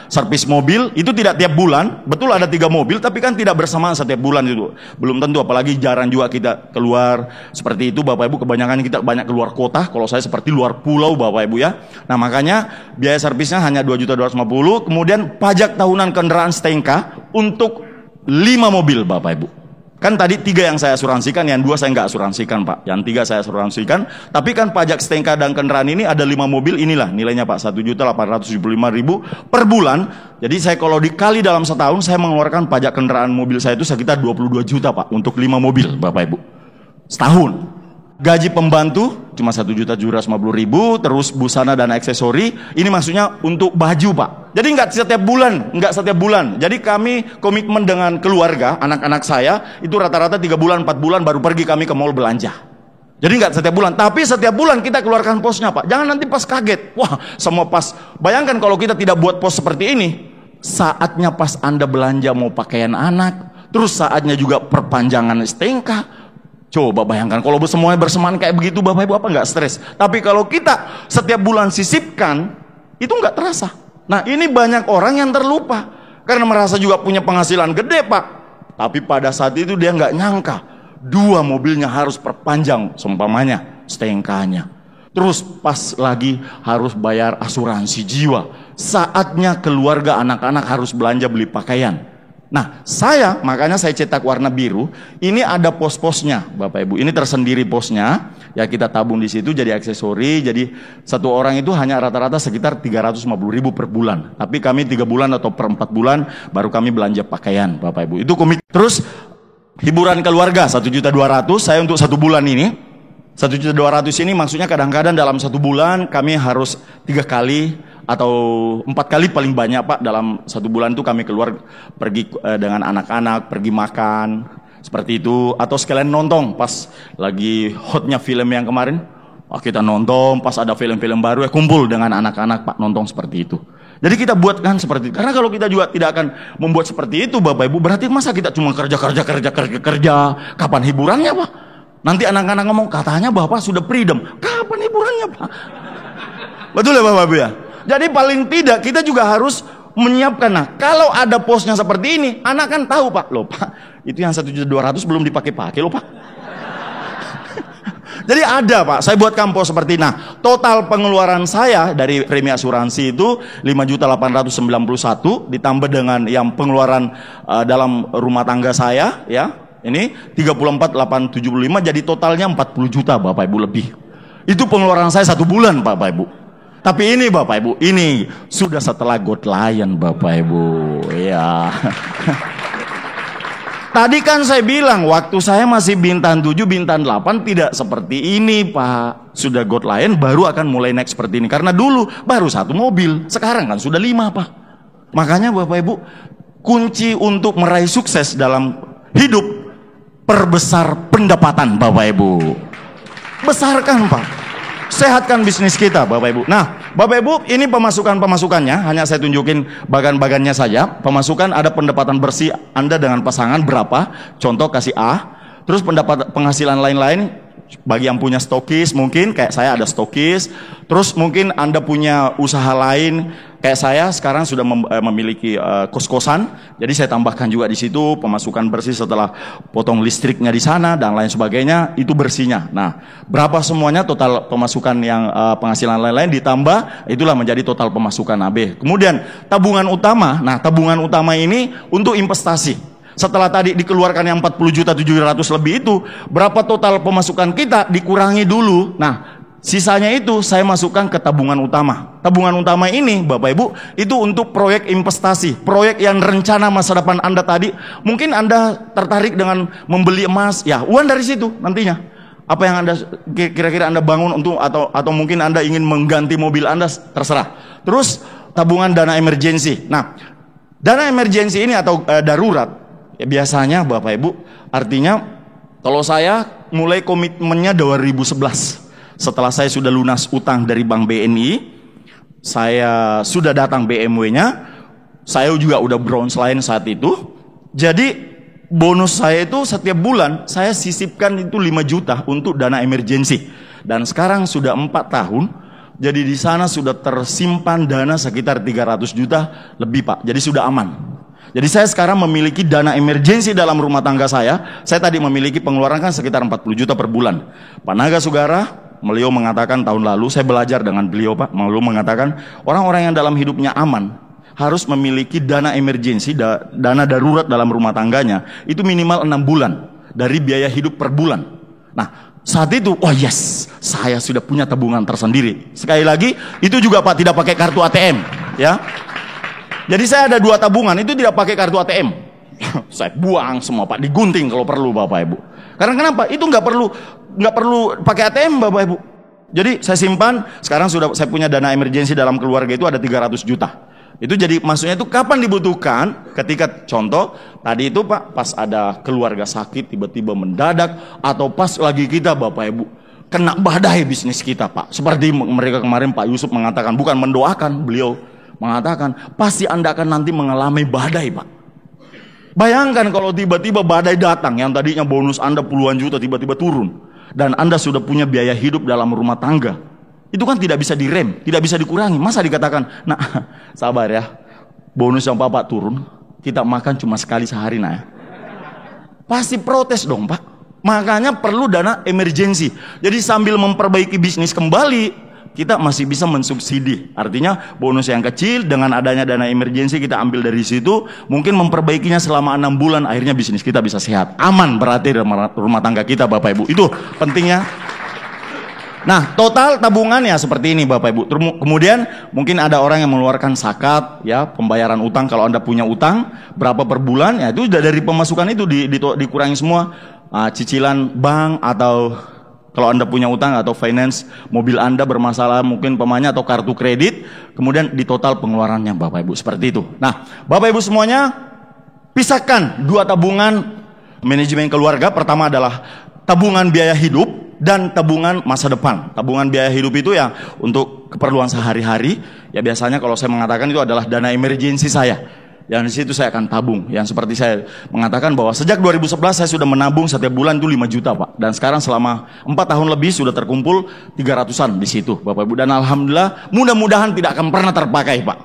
Servis mobil itu tidak tiap bulan, betul ada 3 mobil tapi kan tidak bersamaan setiap bulan itu. Belum tentu, apalagi jarang juga kita keluar seperti itu Bapak Ibu. Kebanyakan kita banyak keluar kota, kalau saya seperti luar pulau Bapak Ibu ya. Nah makanya biaya servisnya hanya 2,250 juta. Kemudian pajak tahunan kendaraan STNK untuk 5 mobil Bapak Ibu. Kan tadi 3 yang saya asuransikan, yang 2 saya nggak asuransikan Pak, yang 3 saya asuransikan. Tapi kan pajak STNK dan kendaraan ini ada 5 mobil, inilah nilainya Pak 1.875.000 per bulan. Jadi saya kalau dikali dalam setahun saya mengeluarkan pajak kendaraan mobil saya itu sekitar 22 juta Pak untuk 5 mobil Bapak Ibu setahun. Gaji pembantu cuma 1.750.000, terus busana dan aksesori. Ini maksudnya untuk baju Pak. Jadi nggak setiap bulan. Jadi kami komitmen dengan keluarga, anak-anak saya itu rata-rata 3 bulan, 4 bulan baru pergi kami ke mall belanja. Jadi nggak setiap bulan, tapi setiap bulan kita keluarkan posnya Pak. Jangan nanti pas kaget, wah semua pas. Bayangkan kalau kita tidak buat pos seperti ini, saatnya pas Anda belanja mau pakaian anak, terus saatnya juga perpanjangan STNK. Coba bayangkan kalau semuanya bersamaan kayak begitu Bapak Ibu, apa nggak stres? Tapi kalau kita setiap bulan sisipkan, itu nggak terasa. Nah ini banyak orang yang terlupa karena merasa juga punya penghasilan gede Pak. Tapi pada saat itu dia nggak nyangka 2 mobilnya harus perpanjang seumpamanya STNK-nya. Terus pas lagi harus bayar asuransi jiwa. Saatnya keluarga anak-anak harus belanja beli pakaian. Nah, makanya saya cetak warna biru. Ini ada pos-posnya, Bapak Ibu. Ini tersendiri posnya. Ya kita tabung di situ jadi aksesori. Jadi 1 orang itu hanya rata-rata sekitar 350.000 per bulan. Tapi kami 3 bulan atau per 4 bulan baru kami belanja pakaian, Bapak Ibu. Itu komit. Terus hiburan keluarga 1.200.000 saya untuk 1 bulan ini. 1.200.000 ini maksudnya kadang-kadang dalam 1 bulan kami harus 3 kali atau 4 kali paling banyak Pak dalam 1 bulan itu kami keluar pergi dengan anak-anak, pergi makan seperti itu, atau sekalian nonton pas lagi hotnya film yang kemarin. Kita nonton pas ada film-film baru ya kumpul dengan anak-anak Pak nonton seperti itu. Jadi kita buatkan seperti itu. Karena kalau kita juga tidak akan membuat seperti itu Bapak Ibu, berarti masa kita cuma kerja. Kapan hiburannya Pak? Nanti anak-anak ngomong, katanya Bapak sudah freedom. Kapan hiburannya, Pak? Betul ya Bapak Ibu ya? Jadi paling tidak kita juga harus menyiapkan. Nah, kalau ada posnya seperti ini, anak kan tahu, Pak. Loh, Pak, itu yang 1.200.000 belum dipakai-pakai loh, Pak. Jadi ada, Pak, saya buat kampo seperti ini. Nah, total pengeluaran saya dari premi asuransi itu 5.891 ditambah dengan yang pengeluaran dalam rumah tangga saya, ya. Ini 34.875, jadi totalnya 40 juta Bapak Ibu lebih. Itu pengeluaran saya 1 bulan Bapak Ibu. Tapi ini Bapak Ibu, ini sudah setelah God Lion Bapak Ibu. Ya. Tadi kan saya bilang waktu saya masih bintang 7, bintang 8 tidak seperti ini Pak. Sudah God Lion baru akan mulai naik seperti ini. Karena dulu baru 1 mobil, sekarang kan sudah 5 Pak. Makanya Bapak Ibu, kunci untuk meraih sukses dalam hidup, perbesar pendapatan Bapak Ibu. Besarkan Pak. Sehatkan bisnis kita Bapak Ibu. Nah Bapak Ibu, ini pemasukannya, hanya saya tunjukin bagan-bagannya saja. Pemasukan ada pendapatan bersih Anda dengan pasangan berapa, contoh kasih A. Terus penghasilan lain-lain, bagi yang punya stokis mungkin kayak saya ada stokis. Terus mungkin Anda punya usaha lain, kayak saya sekarang sudah memiliki kos-kosan. Jadi saya tambahkan juga di situ pemasukan bersih setelah potong listriknya di sana dan lain sebagainya, itu bersihnya. Nah, berapa semuanya total pemasukan yang penghasilan lain-lain ditambah, itulah menjadi total pemasukan AB. Kemudian tabungan utama. Nah, tabungan utama ini untuk investasi. Setelah tadi dikeluarkan yang 40.700.000 lebih itu, berapa total pemasukan kita dikurangi dulu. Nah, sisanya itu saya masukkan ke tabungan utama. Tabungan utama ini Bapak Ibu, itu untuk proyek investasi, proyek yang rencana masa depan Anda tadi. Mungkin Anda tertarik dengan membeli emas, ya uang dari situ nantinya. Apa yang Anda kira-kira Anda bangun untuk, atau mungkin Anda ingin mengganti mobil Anda, terserah. Terus tabungan dana emergensi. Nah, dana emergensi ini atau darurat, ya biasanya Bapak Ibu, artinya kalau saya mulai komitmennya 2011. Setelah saya sudah lunas utang dari Bank BNI, saya sudah datang BMW-nya, saya juga udah bronze line saat itu. Jadi bonus saya itu setiap bulan saya sisipkan itu 5 juta untuk dana emergensi. Dan sekarang sudah 4 tahun, jadi di sana sudah tersimpan dana sekitar 300 juta lebih Pak. Jadi sudah aman. Jadi saya sekarang memiliki dana emergensi dalam rumah tangga saya. Saya tadi memiliki pengeluaran kan sekitar 40 juta per bulan. Pak Naga Sugara, beliau mengatakan tahun lalu, saya belajar dengan beliau Pak, beliau mengatakan orang-orang yang dalam hidupnya aman harus memiliki dana emergensi, dana darurat dalam rumah tangganya, itu minimal 6 bulan dari biaya hidup per bulan. Nah, saat itu, oh yes, saya sudah punya tabungan tersendiri. Sekali lagi, itu juga Pak tidak pakai kartu ATM, ya. Jadi saya ada 2 tabungan, itu tidak pakai kartu ATM. Saya buang semua Pak, digunting kalau perlu Bapak Ibu. Karena kenapa? Itu nggak perlu pakai ATM Bapak Ibu. Jadi saya simpan, sekarang sudah saya punya dana emergensi dalam keluarga itu ada 300 juta. Itu jadi maksudnya itu kapan dibutuhkan? Ketika contoh tadi itu Pak, pas ada keluarga sakit tiba-tiba mendadak, atau pas lagi kita Bapak Ibu kena badai bisnis kita Pak. Seperti mereka kemarin Pak Yusuf mengatakan, bukan mendoakan, beliau mengatakan pasti Anda akan nanti mengalami badai Pak. Bayangkan kalau tiba-tiba badai datang, yang tadinya bonus Anda puluhan juta tiba-tiba turun, dan Anda sudah punya biaya hidup dalam rumah tangga. Itu kan tidak bisa direm, tidak bisa dikurangi. Masa dikatakan, nah sabar ya, bonus yang Bapak turun, kita makan cuma sekali sehari nah ya. Pasti protes dong Pak. Makanya perlu dana emergensi. Jadi sambil memperbaiki bisnis kembali, kita masih bisa mensubsidi. Artinya bonus yang kecil dengan adanya dana emergensi kita ambil dari situ, mungkin memperbaikinya selama 6 bulan, akhirnya bisnis kita bisa sehat. Aman berarti rumah tangga kita Bapak Ibu. Itu pentingnya. Nah, total tabungannya seperti ini Bapak Ibu. Kemudian mungkin ada orang yang mengeluarkan zakat, ya, pembayaran utang. Kalau Anda punya utang berapa per bulan, ya itu dari pemasukan itu dikurangi semua. Cicilan bank, atau kalau Anda punya utang atau finance, mobil Anda bermasalah mungkin pemanya atau kartu kredit, kemudian di total pengeluarannya Bapak Ibu, seperti itu. Nah, Bapak Ibu semuanya, pisahkan 2 tabungan manajemen keluarga. Pertama adalah tabungan biaya hidup dan tabungan masa depan. Tabungan biaya hidup itu ya untuk keperluan sehari-hari. Ya biasanya kalau saya mengatakan itu adalah dana emergensi saya. Yang di situ saya akan tabung. Yang seperti saya mengatakan bahwa sejak 2011 saya sudah menabung setiap bulan itu 5 juta Pak. Dan sekarang selama 4 tahun lebih sudah terkumpul 300-an di situ Bapak Ibu. Dan alhamdulillah mudah-mudahan tidak akan pernah terpakai Pak.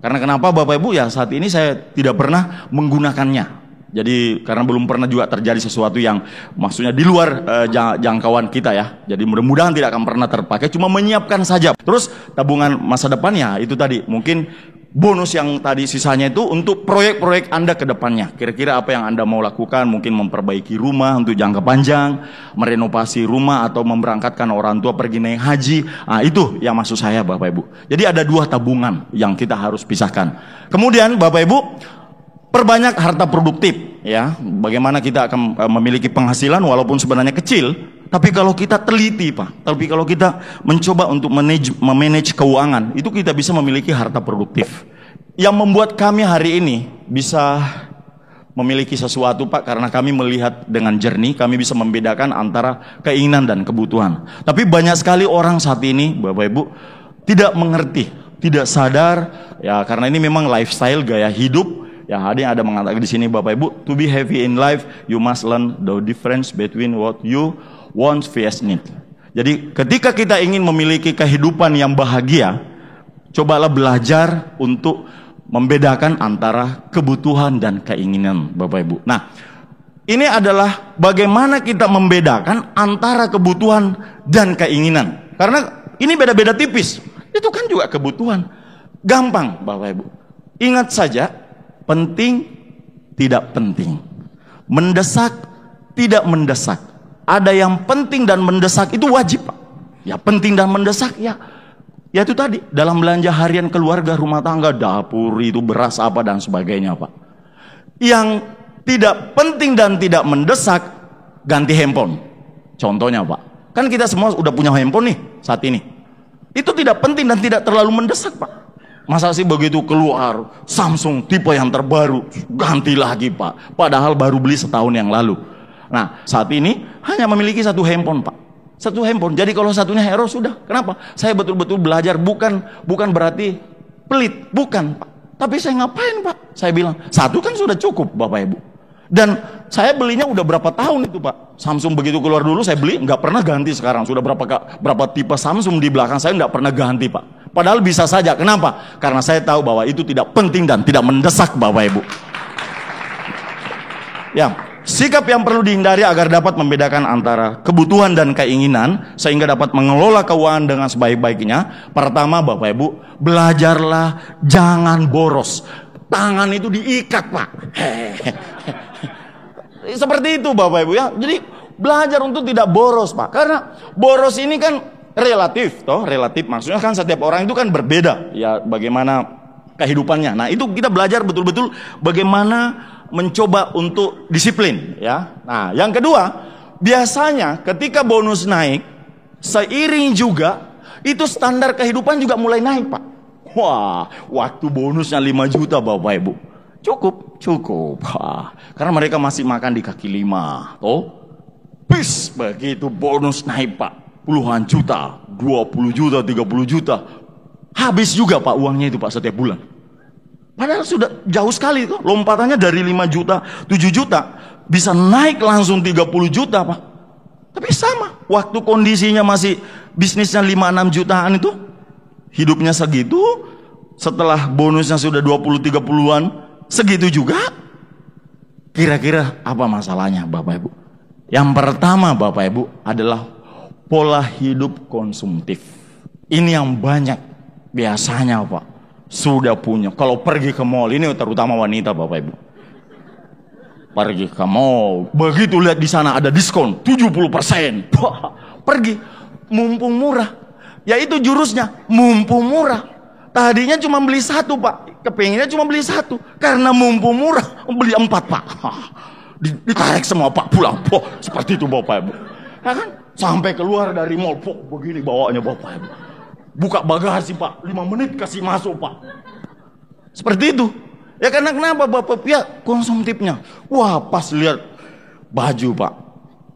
Karena kenapa Bapak Ibu? Ya saat ini saya tidak pernah menggunakannya. Jadi karena belum pernah juga terjadi sesuatu yang maksudnya di luar jangkauan kita ya. Jadi mudah-mudahan tidak akan pernah terpakai, cuma menyiapkan saja. Terus tabungan masa depannya itu tadi mungkin bonus yang tadi sisanya itu untuk proyek-proyek Anda ke depannya. Kira-kira apa yang Anda mau lakukan, mungkin memperbaiki rumah untuk jangka panjang, merenovasi rumah atau memberangkatkan orang tua pergi naik haji. Nah, itu yang maksud saya Bapak Ibu. Jadi ada 2 tabungan yang kita harus pisahkan. Kemudian Bapak Ibu, perbanyak harta produktif ya. Bagaimana kita akan memiliki penghasilan walaupun sebenarnya kecil, tapi kalau kita teliti Pak, tapi kalau kita mencoba untuk memanage keuangan, itu kita bisa memiliki harta produktif. Yang membuat kami hari ini bisa memiliki sesuatu Pak, karena kami melihat dengan jernih, kami bisa membedakan antara keinginan dan kebutuhan. Tapi banyak sekali orang saat ini Bapak Ibu tidak mengerti, tidak sadar ya, karena ini memang lifestyle, gaya hidup. Ya, ada mengatakan di sini Bapak Ibu, to be happy in life, you must learn the difference between what you want vs need. Jadi ketika kita ingin memiliki kehidupan yang bahagia, cobalah belajar untuk membedakan antara kebutuhan dan keinginan Bapak Ibu. Nah, ini adalah bagaimana kita membedakan antara kebutuhan dan keinginan. Karena ini beda-beda tipis. Itu kan juga kebutuhan. Gampang Bapak Ibu. Ingat saja, penting, tidak penting. Mendesak, tidak mendesak. Ada yang penting dan mendesak itu wajib Pak. Ya penting dan mendesak ya itu tadi. Dalam belanja harian keluarga, rumah tangga, dapur, itu beras apa dan sebagainya Pak. Yang tidak penting dan tidak mendesak, ganti handphone. Contohnya Pak. Kan kita semua udah punya handphone nih saat ini. Itu tidak penting dan tidak terlalu mendesak Pak. Masa sih begitu keluar Samsung tipe yang terbaru ganti lagi Pak, padahal baru beli setahun yang lalu. Nah saat ini hanya memiliki 1 handphone Pak, 1 handphone. Jadi kalau satunya error sudah. Kenapa? Saya betul-betul belajar, bukan berarti pelit, bukan Pak. Tapi saya ngapain Pak? Saya bilang 1 kan sudah cukup Bapak Ibu. Dan saya belinya udah berapa tahun itu Pak. Samsung begitu keluar dulu saya beli, nggak pernah ganti. Sekarang sudah berapa tipe Samsung di belakang saya nggak pernah ganti Pak. Padahal bisa saja. Kenapa? Karena saya tahu bahwa itu tidak penting dan tidak mendesak Bapak Ibu. Ya, sikap yang perlu dihindari agar dapat membedakan antara kebutuhan dan keinginan sehingga dapat mengelola keuangan dengan sebaik-baiknya. Pertama Bapak Ibu, belajarlah jangan boros. Tangan itu diikat Pak. Seperti itu Bapak Ibu ya. Jadi belajar untuk tidak boros Pak. Karena boros ini kan relatif toh, relatif maksudnya kan setiap orang itu kan berbeda ya bagaimana kehidupannya. Nah, itu kita belajar betul-betul bagaimana mencoba untuk disiplin ya. Nah, yang kedua, biasanya ketika bonus naik, seiring juga itu standar kehidupan juga mulai naik Pak. Wah, waktu bonusnya 5 juta Bapak Ibu. Cukup. Wah, karena mereka masih makan di kaki 5 toh. Bis begitu bonus naik Pak. Puluhan juta, 20 juta, 30 juta. Habis juga Pak uangnya itu Pak setiap bulan. Padahal sudah jauh sekali tuh. Lompatannya dari 5 juta, 7 juta. Bisa naik langsung 30 juta Pak. Tapi sama. Waktu kondisinya masih bisnisnya 5-6 jutaan itu. Hidupnya segitu. Setelah bonusnya sudah 20-30an. Segitu juga. Kira-kira apa masalahnya Bapak Ibu? Yang pertama Bapak Ibu adalah pola hidup konsumtif. Ini yang banyak biasanya Pak sudah punya. Kalau pergi ke mall, ini terutama wanita Bapak Ibu. Pergi ke mall, begitu lihat di sana ada diskon 70%. Pergi, mumpung murah. Ya itu jurusnya, mumpung murah. Tadinya cuma beli 1 Pak, kepengennya cuma beli 1. Karena mumpung murah, beli 4 Pak. Ditarik semua Pak pulang. Seperti itu Bapak Ibu. Ya kan? Sampai keluar dari mall, begini bawaannya Bapak Ibu. Buka bagasi Pak, 5 menit kasih masuk Pak. Seperti itu. Ya karena kenapa Bapak? Ya konsumtifnya. Wah pas lihat baju Pak.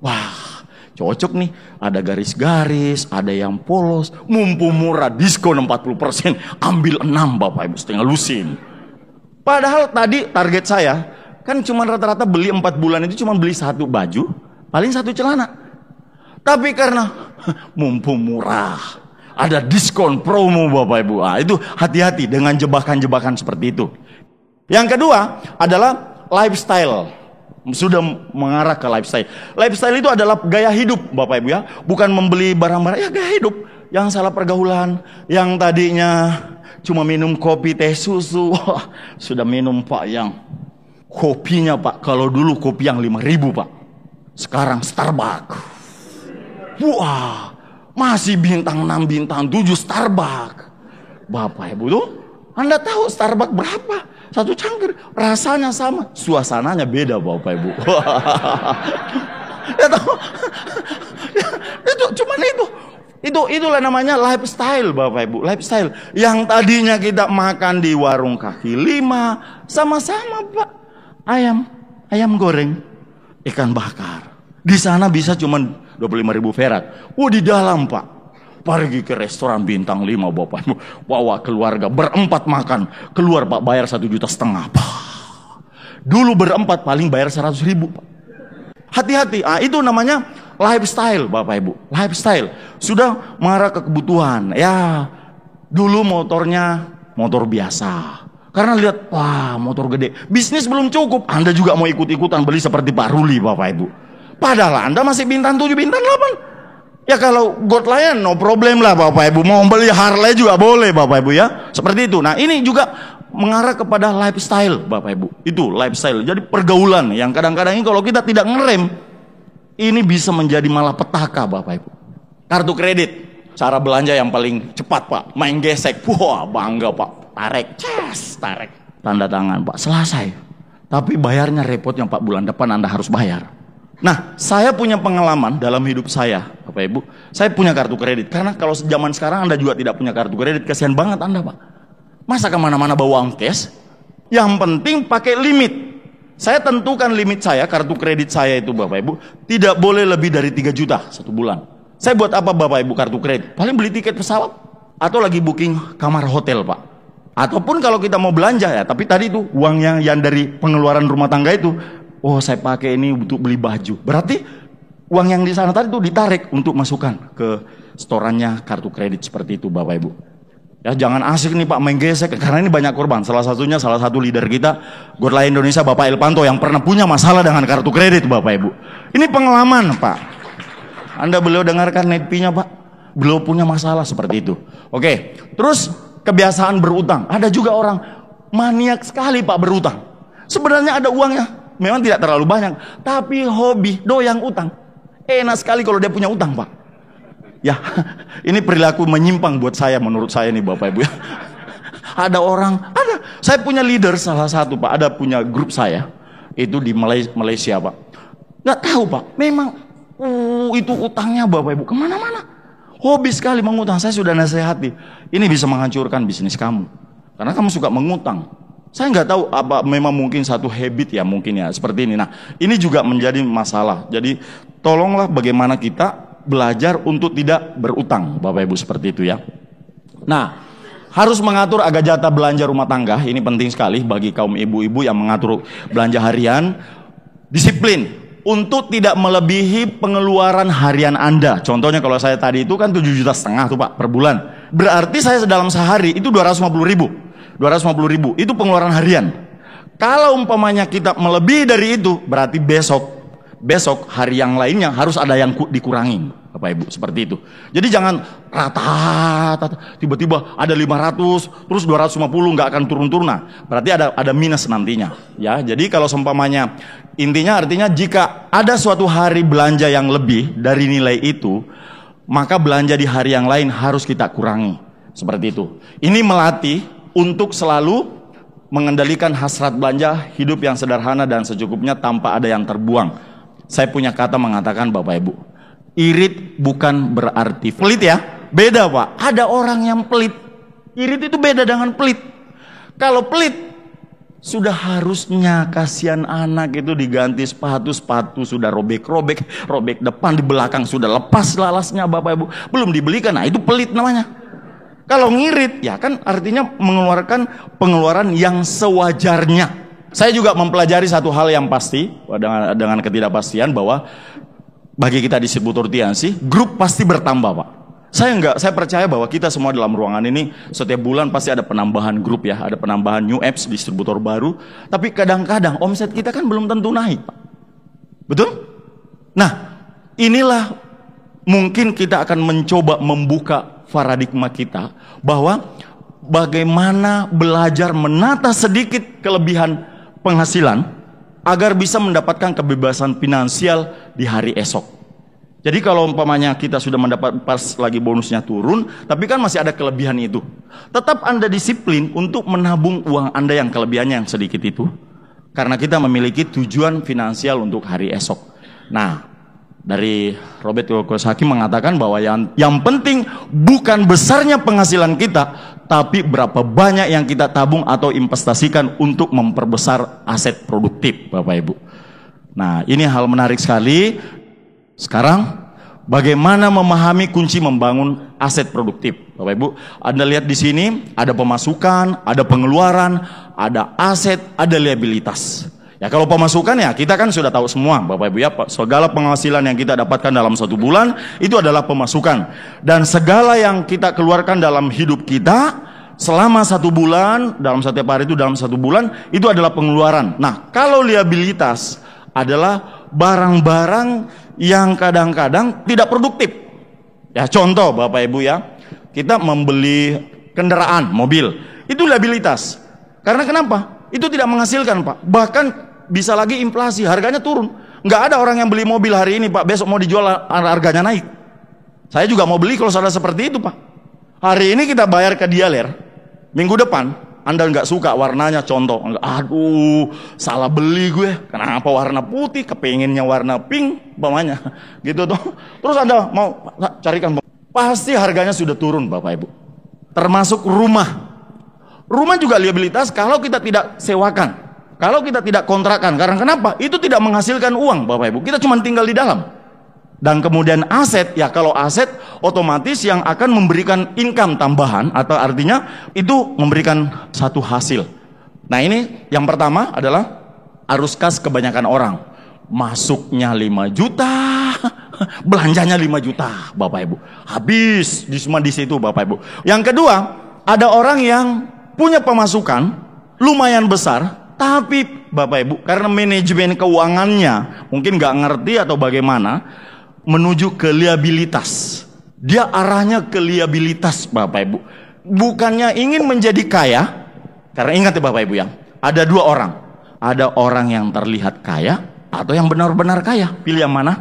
Wah cocok nih. Ada garis-garis, ada yang polos. Mumpung murah, diskon 40%. Ambil 6 Bapak Ibu, setengah lusin. Padahal tadi target saya kan cuma rata-rata beli 4 bulan itu cuma beli 1 baju, paling 1 celana. Tapi karena mumpung murah, ada diskon promo Bapak Ibu. Itu hati-hati dengan jebakan-jebakan seperti itu. Yang kedua adalah lifestyle. Sudah mengarah ke lifestyle. Lifestyle itu adalah gaya hidup Bapak Ibu ya. Bukan membeli barang-barang, ya gaya hidup. Yang salah pergaulan, yang tadinya cuma minum kopi, teh, susu, sudah minum Pak yang kopinya Pak. Kalau dulu kopi yang 5.000 Pak, sekarang Starbucks. Wah, masih bintang 6, bintang 7 Starbucks. Bapak Ibu tuh, Anda tahu Starbucks berapa? 1 cangkir, rasanya sama, suasananya beda Bapak Ibu. Ya tahu, itu cuman itu. Itulah namanya lifestyle Bapak Ibu, lifestyle. Yang tadinya kita makan di warung kaki 5, sama-sama Pak. Ayam goreng, ikan bakar. Di sana bisa cuma 25.000 perak. Di dalam Pak. Pergi ke restoran bintang 5 Bapak Ibu, bawa keluarga berempat makan, keluar Pak bayar 1,5 juta Pak. Dulu berempat paling bayar 100.000 Pak. Hati-hati, itu namanya lifestyle Bapak Ibu, lifestyle. Sudah mengarah ke kebutuhan. Ya, dulu motornya motor biasa. Karena lihat, wah motor gede, bisnis belum cukup, Anda juga mau ikut-ikutan beli seperti Pak Ruli Bapak Ibu. Padahal Anda masih bintang 7, bintang 8. Ya kalau God Lion no problem lah Bapak Ibu. Mau beli Harley juga boleh Bapak Ibu ya. Seperti itu. Nah ini juga mengarah kepada lifestyle Bapak Ibu. Itu lifestyle. Jadi pergaulan yang kadang-kadang ini kalau kita tidak ngerem, ini bisa menjadi malah petaka Bapak Ibu. Kartu kredit, cara belanja yang paling cepat Pak. Main gesek, wah bangga Pak. Tarik. Tanda tangan Pak, selesai. Tapi bayarnya repotnya Pak, bulan depan Anda harus bayar. Nah, saya punya pengalaman dalam hidup saya, Bapak Ibu. Saya punya kartu kredit. Karena kalau zaman sekarang Anda juga tidak punya kartu kredit, kasihan banget Anda, Pak. Masa kemana-mana bawa uang cash? Yang penting pakai limit. Saya tentukan limit saya, kartu kredit saya itu, Bapak Ibu, tidak boleh lebih dari 3 juta 1 bulan. Saya buat apa, Bapak Ibu, kartu kredit? Paling beli tiket pesawat, atau lagi booking kamar hotel, Pak. Ataupun kalau kita mau belanja ya, tapi tadi itu uang yang dari pengeluaran rumah tangga itu, saya pakai ini untuk beli baju. Berarti uang yang di sana tadi itu ditarik untuk masukkan ke setorannya kartu kredit seperti itu Bapak Ibu. Ya jangan asik nih Pak main gesek, karena ini banyak korban. Salah satu leader kita, God Lion Indonesia Bapak Elpanto yang pernah punya masalah dengan kartu kredit Bapak Ibu. Ini pengalaman Pak. Anda beliau dengarkan netpinya Pak, beliau punya masalah seperti itu. Oke, terus kebiasaan berutang. Ada juga orang maniak sekali Pak berutang. Sebenarnya ada uangnya. Memang tidak terlalu banyak, tapi hobi doyan utang. Enak sekali kalau dia punya utang Pak. Ya, ini perilaku menyimpang buat saya, menurut saya nih Bapak Ibu ya. Ada saya punya leader salah satu Pak, ada punya grup saya, itu di Malaysia Pak. Nggak tahu Pak, memang itu utangnya Bapak Ibu kemana-mana. Hobi sekali mengutang, saya sudah nasihati. Ini bisa menghancurkan bisnis kamu, karena kamu suka mengutang. Saya nggak tahu apa memang mungkin satu habit ya mungkin ya seperti ini. Nah ini juga menjadi masalah. Jadi tolonglah bagaimana kita belajar untuk tidak berutang Bapak Ibu seperti itu ya. Nah harus mengatur agak jatah belanja rumah tangga. Ini penting sekali bagi kaum ibu-ibu yang mengatur belanja harian. Disiplin untuk tidak melebihi pengeluaran harian Anda. Contohnya kalau saya tadi itu kan 7,5 juta tuh Pak per bulan. Berarti saya dalam sehari itu 250.000 itu pengeluaran harian. Kalau umpamanya kita melebihi dari itu, berarti besok hari yang lainnya harus ada yang dikurangi Bapak Ibu seperti itu. Jadi jangan rata tiba-tiba ada 500 terus 250 nggak akan turun-turun. Nah, berarti ada minus nantinya ya. Jadi kalau seumpamanya artinya jika ada suatu hari belanja yang lebih dari nilai itu, maka belanja di hari yang lain harus kita kurangi seperti itu. Ini melatih untuk selalu mengendalikan hasrat belanja, hidup yang sederhana dan secukupnya tanpa ada yang terbuang. Saya punya kata mengatakan Bapak Ibu, irit bukan berarti pelit ya. Beda Pak, ada orang yang pelit. Irit itu beda dengan pelit. Kalau pelit, sudah harusnya kasihan anak itu diganti sepatu sudah robek depan di belakang sudah lepas lalasnya Bapak Ibu. Belum dibelikan, nah itu pelit namanya. Kalau ngirit, ya kan artinya mengeluarkan pengeluaran yang sewajarnya. Saya juga mempelajari satu hal yang pasti, dengan ketidakpastian bahwa bagi kita distributor TNC, grup pasti bertambah, Pak. Saya percaya bahwa kita semua dalam ruangan ini setiap bulan pasti ada penambahan grup ya, ada penambahan new apps, distributor baru. Tapi kadang-kadang omset kita kan belum tentu naik, Pak. Betul? Nah, inilah mungkin kita akan mencoba membuka paradigma kita bahwa bagaimana belajar menata sedikit kelebihan penghasilan agar bisa mendapatkan kebebasan finansial di hari esok. Jadi kalau umpamanya kita sudah mendapat pas lagi bonusnya turun, tapi kan masih ada kelebihan itu. Tetap Anda disiplin untuk menabung uang Anda yang kelebihannya yang sedikit itu. Karena kita memiliki tujuan finansial untuk hari esok. Nah, dari Robert Kiyosaki mengatakan bahwa yang penting bukan besarnya penghasilan kita, tapi berapa banyak yang kita tabung atau investasikan untuk memperbesar aset produktif, Bapak Ibu. Nah, ini hal menarik sekali. Sekarang, bagaimana memahami kunci membangun aset produktif, Bapak Ibu? Anda lihat di sini ada pemasukan, ada pengeluaran, ada aset, ada liabilitas. Ya kalau pemasukan ya kita kan sudah tahu semua, Bapak Ibu ya. Segala penghasilan yang kita dapatkan dalam satu bulan itu adalah pemasukan. Dan segala yang kita keluarkan dalam hidup kita selama satu bulan, dalam setiap hari itu dalam satu bulan, itu adalah pengeluaran. Nah, kalau liabilitas adalah barang-barang yang kadang-kadang tidak produktif. Ya contoh Bapak Ibu ya, kita membeli kendaraan, mobil, itu liabilitas. Karena kenapa? Itu tidak menghasilkan, Pak. Bahkan bisa lagi inflasi, harganya turun. Nggak ada orang yang beli mobil hari ini, Pak, besok mau dijual harganya naik. Saya juga mau beli kalau sudah seperti itu, Pak. Hari ini kita bayar ke dealer, minggu depan Anda nggak suka warnanya, contoh, aduh salah beli gue, kenapa warna putih, kepengennya warna pink, bawahnya, gitu tuh. Terus Anda mau carikan, pasti harganya sudah turun, Bapak Ibu. Termasuk rumah. Rumah juga liabilitas kalau kita tidak sewakan, kalau kita tidak kontrakan. Karena kenapa? Itu tidak menghasilkan uang, Bapak Ibu. Kita cuma tinggal di dalam. Dan kemudian aset, ya kalau aset otomatis yang akan memberikan income tambahan, atau artinya itu memberikan satu hasil. Nah ini yang pertama adalah arus kas kebanyakan orang. Masuknya 5 juta, belanjanya 5 juta, Bapak Ibu. Habis semua di situ, Bapak Ibu. Yang kedua, ada orang yang punya pemasukan lumayan besar, tapi Bapak Ibu karena manajemen keuangannya mungkin nggak ngerti atau bagaimana, menuju ke liabilitas. Dia arahnya ke liabilitas, Bapak Ibu. Bukannya ingin menjadi kaya. Karena ingat ya Bapak Ibu ya, ada dua orang. Ada orang yang terlihat kaya atau yang benar-benar kaya. Pilih yang mana?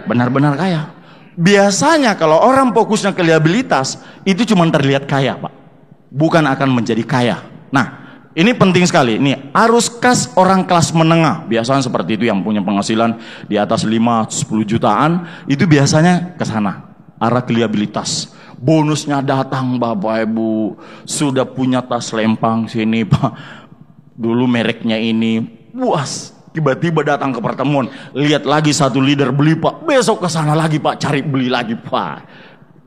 Benar-benar kaya. Biasanya kalau orang fokusnya ke liabilitas, itu cuma terlihat kaya, Pak. Bukan akan menjadi kaya. Nah, ini penting sekali. Ini arus kas orang kelas menengah. Biasanya seperti itu, yang punya penghasilan di atas 5-10 jutaan. Itu biasanya ke sana, arah ke liabilitas. Bonusnya datang, Bapak Ibu. Sudah punya tas lempang sini, Pak. Dulu mereknya ini. Puas. Tiba-tiba datang ke pertemuan. Lihat lagi satu leader beli, Pak. Besok ke sana lagi, Pak. Cari beli lagi, Pak.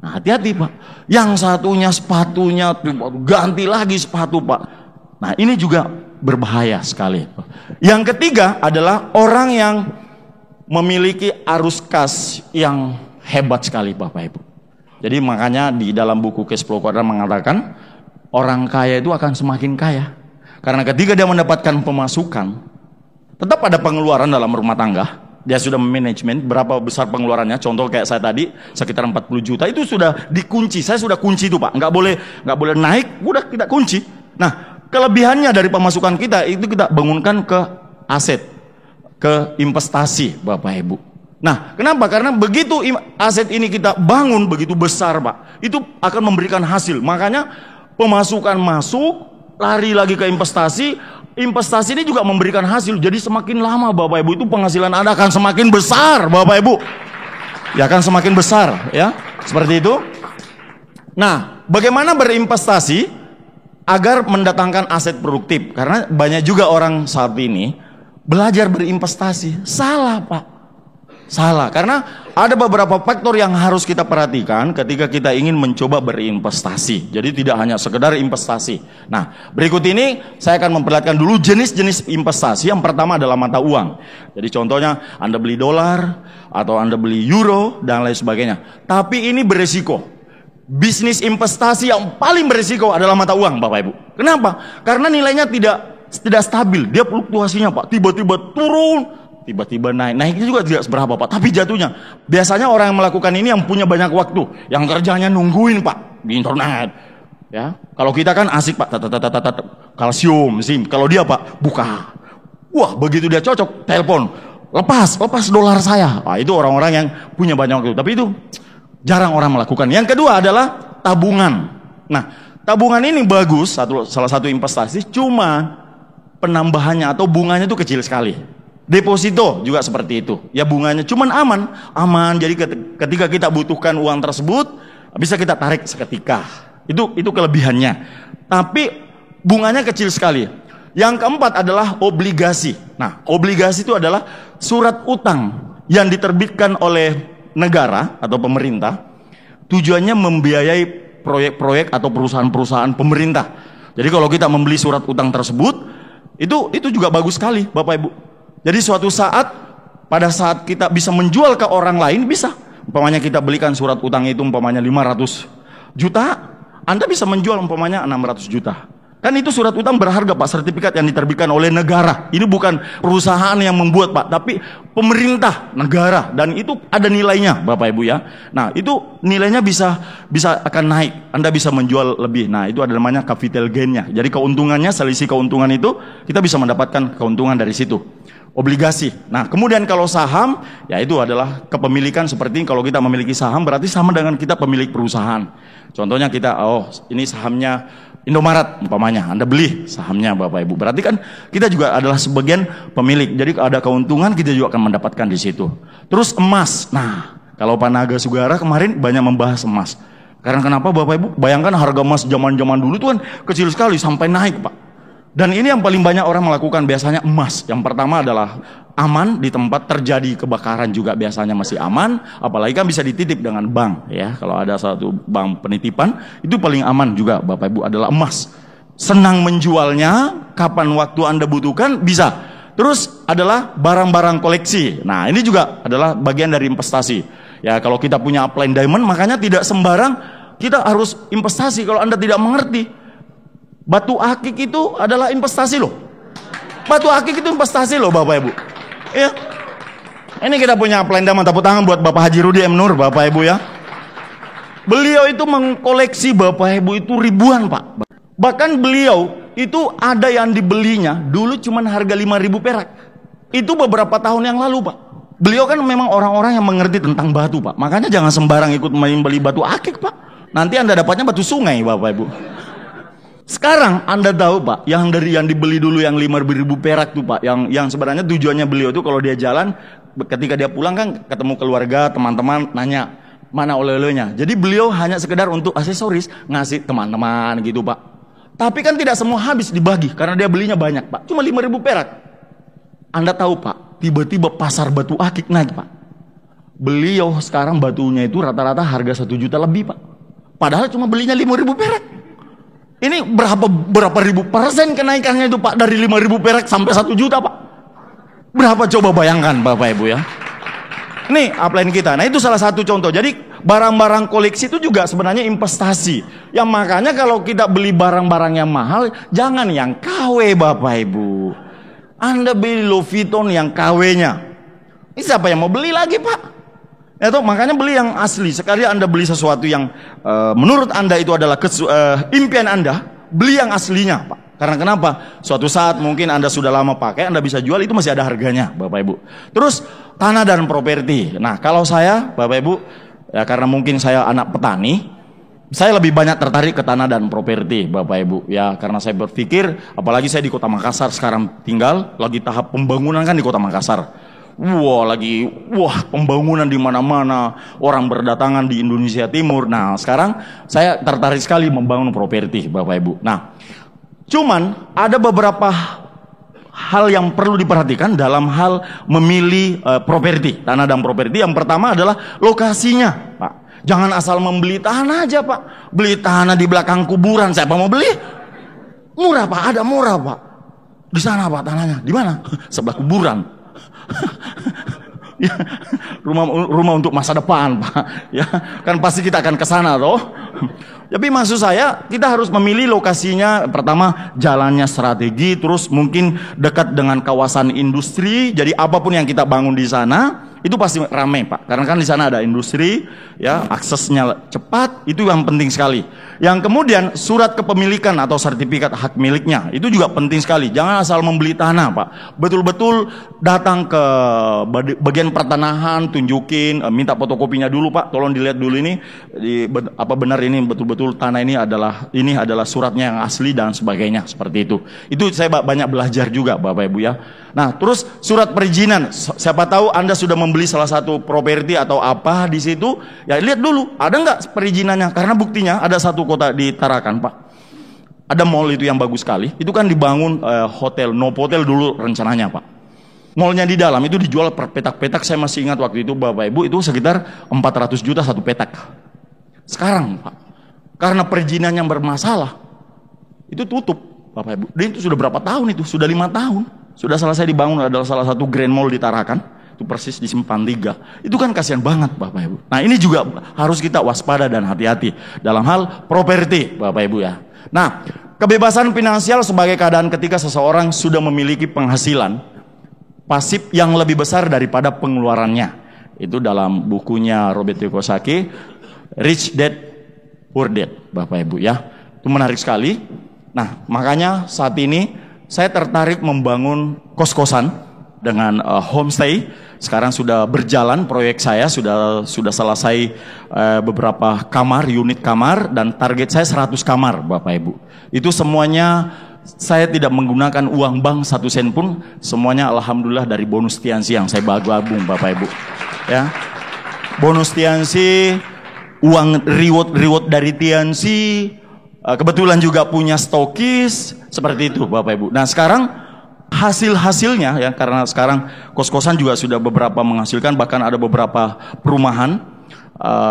Nah, hati-hati, Pak. Yang satunya sepatunya ganti lagi sepatu, Pak. Nah ini juga berbahaya sekali. Yang ketiga adalah orang yang memiliki arus kas yang hebat sekali, Bapak Ibu. Jadi makanya di dalam buku Cash Flow Quadrant mengatakan orang kaya itu akan semakin kaya. Karena ketika dia mendapatkan pemasukan, tetap ada pengeluaran dalam rumah tangga. Dia sudah manajemen berapa besar pengeluarannya. Contoh kayak saya tadi sekitar 40 juta itu sudah dikunci. Saya sudah kunci itu, Pak. Nggak boleh naik, udah kita kunci. Nah, kelebihannya dari pemasukan kita itu kita bangunkan ke aset, ke investasi, Bapak Ibu. Nah, kenapa? Karena begitu aset ini kita bangun begitu besar, Pak, itu akan memberikan hasil. Makanya pemasukan masuk, lari lagi ke investasi. Investasi ini juga memberikan hasil. Jadi semakin lama, Bapak Ibu, itu penghasilan Anda akan semakin besar, Bapak Ibu. Ya akan semakin besar, ya. Seperti itu. Nah, bagaimana berinvestasi agar mendatangkan aset produktif? Karena banyak juga orang saat ini belajar berinvestasi. Salah, Pak. Salah, karena ada beberapa faktor yang harus kita perhatikan ketika kita ingin mencoba berinvestasi. Jadi tidak hanya sekedar investasi. Nah, berikut ini saya akan memperlihatkan dulu jenis-jenis investasi. Yang pertama adalah mata uang. Jadi contohnya Anda beli dolar atau Anda beli euro dan lain sebagainya. Tapi ini beresiko. Bisnis investasi yang paling beresiko adalah mata uang, Bapak Ibu. Kenapa? Karena nilainya tidak stabil. Dia fluktuasinya, Pak. Tiba-tiba turun, tiba-tiba naik. Naiknya juga tidak seberapa, Pak, tapi jatuhnya. Biasanya orang yang melakukan ini yang punya banyak waktu, yang kerjanya nungguin, Pak, di internet. Ya, kalau kita kan asik, Pak, kalsium, sim. Kalau dia, Pak, buka. Wah, begitu dia cocok, telepon, lepas dolar saya. Nah, itu orang-orang yang punya banyak waktu. Tapi itu jarang orang melakukan. Yang kedua adalah tabungan. Nah, tabungan ini bagus, salah satu investasi. Cuma penambahannya atau bunganya itu kecil sekali. Deposito juga seperti itu. Ya bunganya cuman aman. Jadi ketika kita butuhkan uang tersebut, bisa kita tarik seketika. Itu kelebihannya. Tapi bunganya kecil sekali. Yang keempat adalah obligasi. Nah, obligasi itu adalah surat utang yang diterbitkan oleh negara atau pemerintah. Tujuannya membiayai proyek-proyek atau perusahaan-perusahaan pemerintah. Jadi kalau kita membeli surat utang tersebut, itu juga bagus sekali, Bapak Ibu. Jadi suatu saat, pada saat kita bisa menjual ke orang lain, bisa. Umpamanya kita belikan surat utang itu umpamanya 500 juta, Anda bisa menjual umpamanya 600 juta. Kan itu surat utang berharga, Pak, sertifikat yang diterbitkan oleh negara. Ini bukan perusahaan yang membuat, Pak, tapi pemerintah negara, dan itu ada nilainya, Bapak Ibu ya. Nah, itu nilainya bisa akan naik. Anda bisa menjual lebih. Nah, itu ada namanya capital gain-nya. Jadi keuntungannya, selisih keuntungan itu kita bisa mendapatkan keuntungan dari situ. Obligasi. Nah, kemudian kalau saham, ya itu adalah kepemilikan. Seperti kalau kita memiliki saham, berarti sama dengan kita pemilik perusahaan. Contohnya kita, ini sahamnya Indomaret umpamanya, Anda beli sahamnya, Bapak Ibu. Berarti kan kita juga adalah sebagian pemilik. Jadi ada keuntungan, kita juga akan mendapatkan di situ. Terus emas. Nah, kalau Pak Naga Sugara kemarin banyak membahas emas. Karena kenapa, Bapak Ibu? Bayangkan harga emas zaman-zaman dulu itu kan kecil sekali sampai naik, Pak. Dan ini yang paling banyak orang melakukan biasanya emas. Yang pertama adalah aman, di tempat terjadi kebakaran juga biasanya masih aman. Apalagi kan bisa dititip dengan bank ya. Kalau ada satu bank penitipan, itu paling aman juga, Bapak Ibu, adalah emas. Senang menjualnya, kapan waktu Anda butuhkan bisa. Terus adalah barang-barang koleksi. Nah, ini juga adalah bagian dari investasi. Ya, kalau kita punya upline diamond, makanya tidak sembarang kita harus investasi kalau Anda tidak mengerti. Batu akik itu adalah investasi loh. Batu akik itu investasi loh, Bapak Ibu. Ya. Ini kita punya upline diamond, tepuk tangan buat Bapak Haji Rudi M. Nur, Bapak Ibu ya. Beliau itu mengkoleksi, Bapak Ibu, itu ribuan, Pak. Bahkan beliau itu ada yang dibelinya dulu cuman harga 5.000 perak. Itu beberapa tahun yang lalu, Pak. Beliau kan memang orang-orang yang mengerti tentang batu, Pak. Makanya jangan sembarang ikut membeli batu akik, Pak. Nanti Anda dapatnya batu sungai, Bapak Ibu. Sekarang Anda tahu, Pak, yang dibeli dulu yang 5.000 perak tuh, Pak, yang sebenarnya tujuannya beliau tuh kalau dia jalan, ketika dia pulang kan ketemu keluarga, teman-teman, nanya mana oleh-olehnya. Jadi beliau hanya sekedar untuk aksesoris, ngasih teman-teman gitu, Pak. Tapi kan tidak semua habis dibagi karena dia belinya banyak, Pak. Cuma 5.000 perak. Anda tahu, Pak, tiba-tiba pasar batu akik naik, Pak. Beliau sekarang batunya itu rata-rata harga 1 juta lebih, Pak. Padahal cuma belinya 5.000 perak. Ini berapa ribu persen kenaikannya itu, Pak, dari 5.000 perak sampai 1 juta, Pak. Berapa coba bayangkan, Bapak Ibu ya. Ini upline kita. Nah, itu salah satu contoh. Jadi barang-barang koleksi itu juga sebenarnya investasi. Yang makanya kalau kita beli barang-barang yang mahal, jangan yang KW, Bapak Ibu. Anda beli Louis Vuitton yang KW-nya. Ini siapa yang mau beli lagi, Pak? Itu makanya beli yang asli. Sekali Anda beli sesuatu yang menurut Anda itu adalah impian Anda, beli yang aslinya, Pak. Karena kenapa? Suatu saat mungkin Anda sudah lama pakai, Anda bisa jual, itu masih ada harganya, Bapak Ibu. Terus tanah dan properti. Nah, kalau saya, Bapak Ibu, ya karena mungkin saya anak petani, saya lebih banyak tertarik ke tanah dan properti, Bapak Ibu. Ya, karena saya berpikir, apalagi saya di Kota Makassar sekarang tinggal, lagi tahap pembangunan kan di Kota Makassar. Wah, pembangunan di mana-mana, orang berdatangan di Indonesia Timur. Nah, sekarang saya tertarik sekali membangun properti, Bapak Ibu. Nah, cuman ada beberapa hal yang perlu diperhatikan dalam hal memilih properti, tanah dan properti. Yang pertama adalah lokasinya, Pak. Jangan asal membeli tanah aja, Pak. Beli tanah di belakang kuburan, siapa mau beli? Murah, Pak. Ada murah, Pak. Di sana, Pak, tanahnya. Di mana? Sebelah kuburan. Ya, rumah untuk masa depan, Pak. Ya, kan pasti kita akan ke sana, toh. Tapi maksud saya, kita harus memilih lokasinya. Pertama, jalannya strategi, terus mungkin dekat dengan kawasan industri. Jadi apapun yang kita bangun di sana, itu pasti ramai, Pak. Karena kan di sana ada industri, ya, aksesnya cepat, itu yang penting sekali. Yang kemudian surat kepemilikan atau sertifikat hak miliknya, itu juga penting sekali. Jangan asal membeli tanah, Pak. Betul-betul datang ke bagian pertanahan, tunjukin, minta fotokopinya dulu, Pak. Tolong dilihat dulu ini, apa benar ini betul-betul tanah ini adalah suratnya yang asli dan sebagainya, seperti itu. Itu saya banyak belajar juga, Bapak Ibu ya. Nah, terus surat perizinan. Siapa tahu Anda sudah membeli salah satu properti atau apa di situ, ya lihat dulu ada nggak perizinannya. Karena buktinya ada satu kota di Tarakan, Pak. Ada mall itu yang bagus sekali. Itu kan dibangun hotel, Novotel dulu rencananya, Pak. Mallnya di dalam itu dijual per petak-petak. Saya masih ingat waktu itu, Bapak Ibu, itu sekitar 400 juta satu petak. Sekarang, Pak, karena perizinan yang bermasalah, itu tutup, Bapak Ibu. Dan itu sudah berapa tahun itu? Sudah 5 tahun. Sudah selesai dibangun, adalah salah satu grand mall di Tarakan. Itu persis di Simpang 3. Itu kan kasihan banget, Bapak Ibu. Nah, ini juga harus kita waspada dan hati-hati dalam hal properti, Bapak Ibu ya. Nah, kebebasan finansial sebagai keadaan ketika seseorang sudah memiliki penghasilan pasif yang lebih besar daripada pengeluarannya. Itu dalam bukunya Robert Kiyosaki, Rich Dad Poor Dad, Bapak Ibu ya. Itu menarik sekali. Nah, makanya saat ini saya tertarik membangun kos-kosan dengan homestay. Sekarang sudah berjalan proyek saya, sudah selesai beberapa kamar, unit kamar, dan target saya 100 kamar, Bapak Ibu. Itu semuanya saya tidak menggunakan uang bank 1 sen pun, semuanya alhamdulillah dari bonus Tiansi yang saya gabung, Bapak Ibu. Ya. Bonus Tiansi, uang reward dari Tiansi, kebetulan juga punya stokis, seperti itu, Bapak Ibu. Nah, sekarang hasilnya ya, karena sekarang kos-kosan juga sudah beberapa menghasilkan, bahkan ada beberapa perumahan.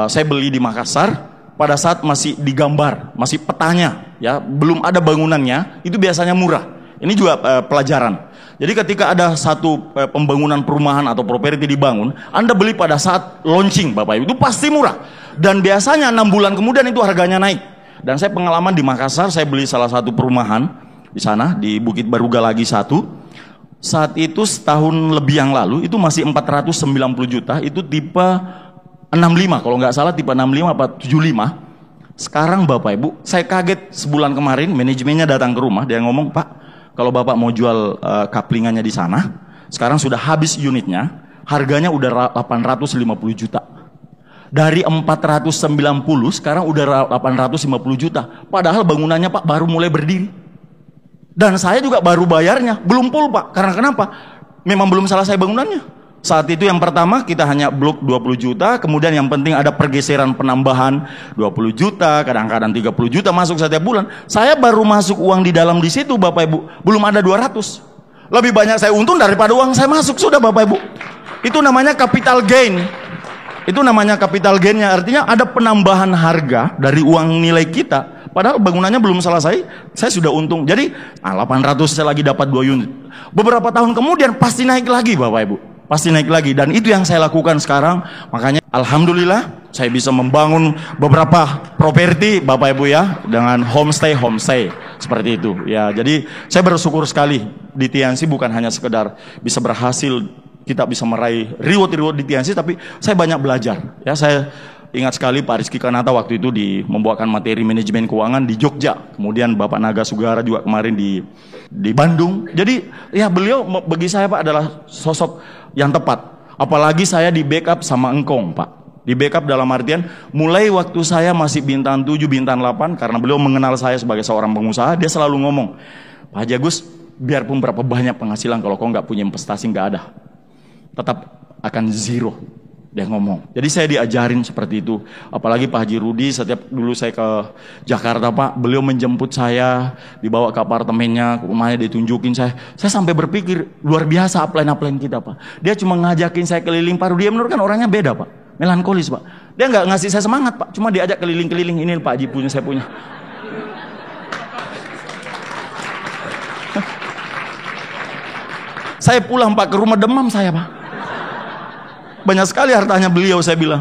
Saya beli di Makassar pada saat masih digambar, masih petanya ya, belum ada bangunannya, itu biasanya murah. Ini juga pelajaran. Jadi ketika ada satu pembangunan perumahan atau properti dibangun, Anda beli pada saat launching, Bapak Ibu, itu pasti murah. Dan biasanya 6 bulan kemudian itu harganya naik. Dan saya pengalaman di Makassar, saya beli salah satu perumahan di sana, di Bukit Baruga lagi 1. Saat itu setahun lebih yang lalu, itu masih 490 juta, itu tipe 65, kalau nggak salah tipe 65 apa 75. Sekarang Bapak Ibu, saya kaget sebulan kemarin, manajemennya datang ke rumah, dia ngomong, Pak, kalau Bapak mau jual kaplingannya di sana, sekarang sudah habis unitnya, harganya udah 850 juta. Dari 490 sekarang udah 850 juta. Padahal bangunannya, Pak, baru mulai berdiri. Dan saya juga baru bayarnya, belum full, Pak. Karena kenapa? Memang belum selesai bangunannya. Saat itu yang pertama kita hanya blok 20 juta, kemudian yang penting ada pergeseran penambahan 20 juta, kadang-kadang 30 juta masuk setiap bulan. Saya baru masuk uang di dalam di situ, Bapak Ibu, belum ada 200. Lebih banyak saya untung daripada uang saya masuk sudah, Bapak Ibu. Itu namanya capital gain. Itu namanya capital gainnya, artinya ada penambahan harga dari uang nilai kita. Padahal bangunannya belum selesai, saya sudah untung. Jadi 800 saya lagi dapat 2 unit. Beberapa tahun kemudian pasti naik lagi, Bapak Ibu. Pasti naik lagi, dan itu yang saya lakukan sekarang. Makanya alhamdulillah saya bisa membangun beberapa properti, Bapak Ibu ya, dengan homestay seperti itu ya. Jadi saya bersyukur sekali di Tiansi, bukan hanya sekedar bisa berhasil, kita bisa meraih reward di Tiansi, tapi saya banyak belajar ya. Saya ingat sekali Pak Rizky Kanata waktu itu membawakan materi manajemen keuangan di Jogja, kemudian Bapak Naga Sugara juga kemarin di Bandung. Jadi ya beliau bagi saya, Pak, adalah sosok yang tepat. Apalagi saya di backup sama Engkong, Pak. Di backup dalam artian mulai waktu saya masih bintang 7, bintang 8, karena beliau mengenal saya sebagai seorang pengusaha, dia selalu ngomong, Pak Haji Agus, biarpun berapa banyak penghasilan, kalau kau nggak punya investasi nggak ada, tetap akan zero. Dia ngomong. Jadi saya diajarin seperti itu. Apalagi Pak Haji Rudi, setiap dulu saya ke Jakarta Pak, beliau menjemput saya, dibawa ke apartemennya, ke rumahnya, ditunjukin saya. Saya sampai berpikir, luar biasa upline kita Pak. Dia cuma ngajakin saya keliling Pak Rudi. Menurut kan orangnya beda Pak. Melankolis Pak. Dia nggak ngasih saya semangat Pak. Cuma diajak keliling-keliling. Ini Pak Haji punya, saya punya. Saya pulang Pak ke rumah demam saya Pak. Banyak sekali hartanya beliau, saya bilang.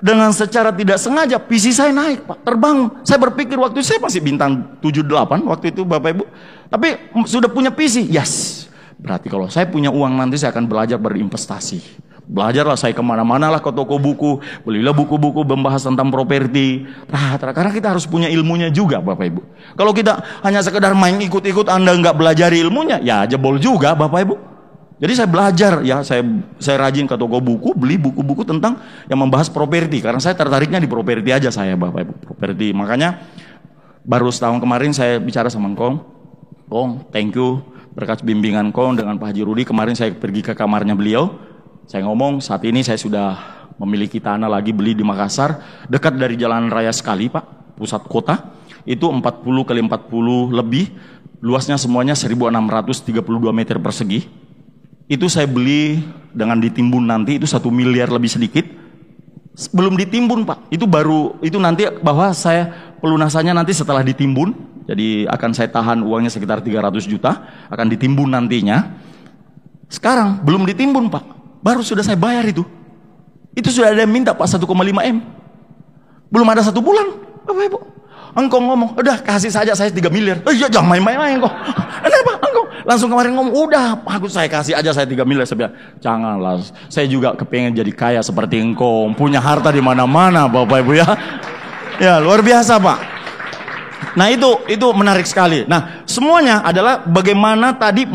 Dengan secara tidak sengaja visi saya naik Pak, terbang. Saya berpikir waktu saya masih bintang 78 waktu itu Bapak Ibu. Tapi sudah punya visi. Yes. Berarti kalau saya punya uang nanti saya akan belajar berinvestasi. Belajarlah saya kemana-mana lah ke toko buku. Belilah buku-buku membahas tentang properti. Karena kita harus punya ilmunya juga Bapak Ibu. Kalau kita hanya sekedar main ikut-ikut, Anda nggak belajari ilmunya, ya jebol juga Bapak Ibu. Jadi saya belajar ya, saya rajin ke toko buku, beli buku-buku tentang yang membahas properti. Karena saya tertariknya di properti aja saya Bapak Ibu, properti. Makanya baru setahun kemarin saya bicara sama Kong, thank you berkat bimbingan Kong dengan Pak Haji Rudi. Kemarin saya pergi ke kamarnya beliau, saya ngomong saat ini saya sudah memiliki tanah lagi beli di Makassar, dekat dari jalan raya sekali Pak, pusat kota. Itu 40 kali 40 lebih, luasnya semuanya 1632 meter persegi. Itu saya beli dengan ditimbun nanti itu 1 miliar lebih sedikit. Belum ditimbun Pak, itu baru, itu nanti bahwa saya pelunasannya nanti setelah ditimbun. Jadi akan saya tahan uangnya sekitar 300 juta, akan ditimbun nantinya. Sekarang belum ditimbun Pak, baru sudah saya bayar itu. Itu sudah ada yang minta Pak 1,5 M. Belum ada 1 bulan Bapak Ibu. Engkau ngomong, udah kasih saja saya 3 miliar. Iya jangan main-main engkau. Kenapa engkau? Langsung kemarin ngomong, udah saya kasih aja saya 3 miliar. Saya bilang, janganlah, saya juga kepengen jadi kaya seperti engkau, punya harta di mana-mana Bapak Ibu ya. Ya luar biasa Pak. Nah itu menarik sekali. Nah semuanya adalah bagaimana tadi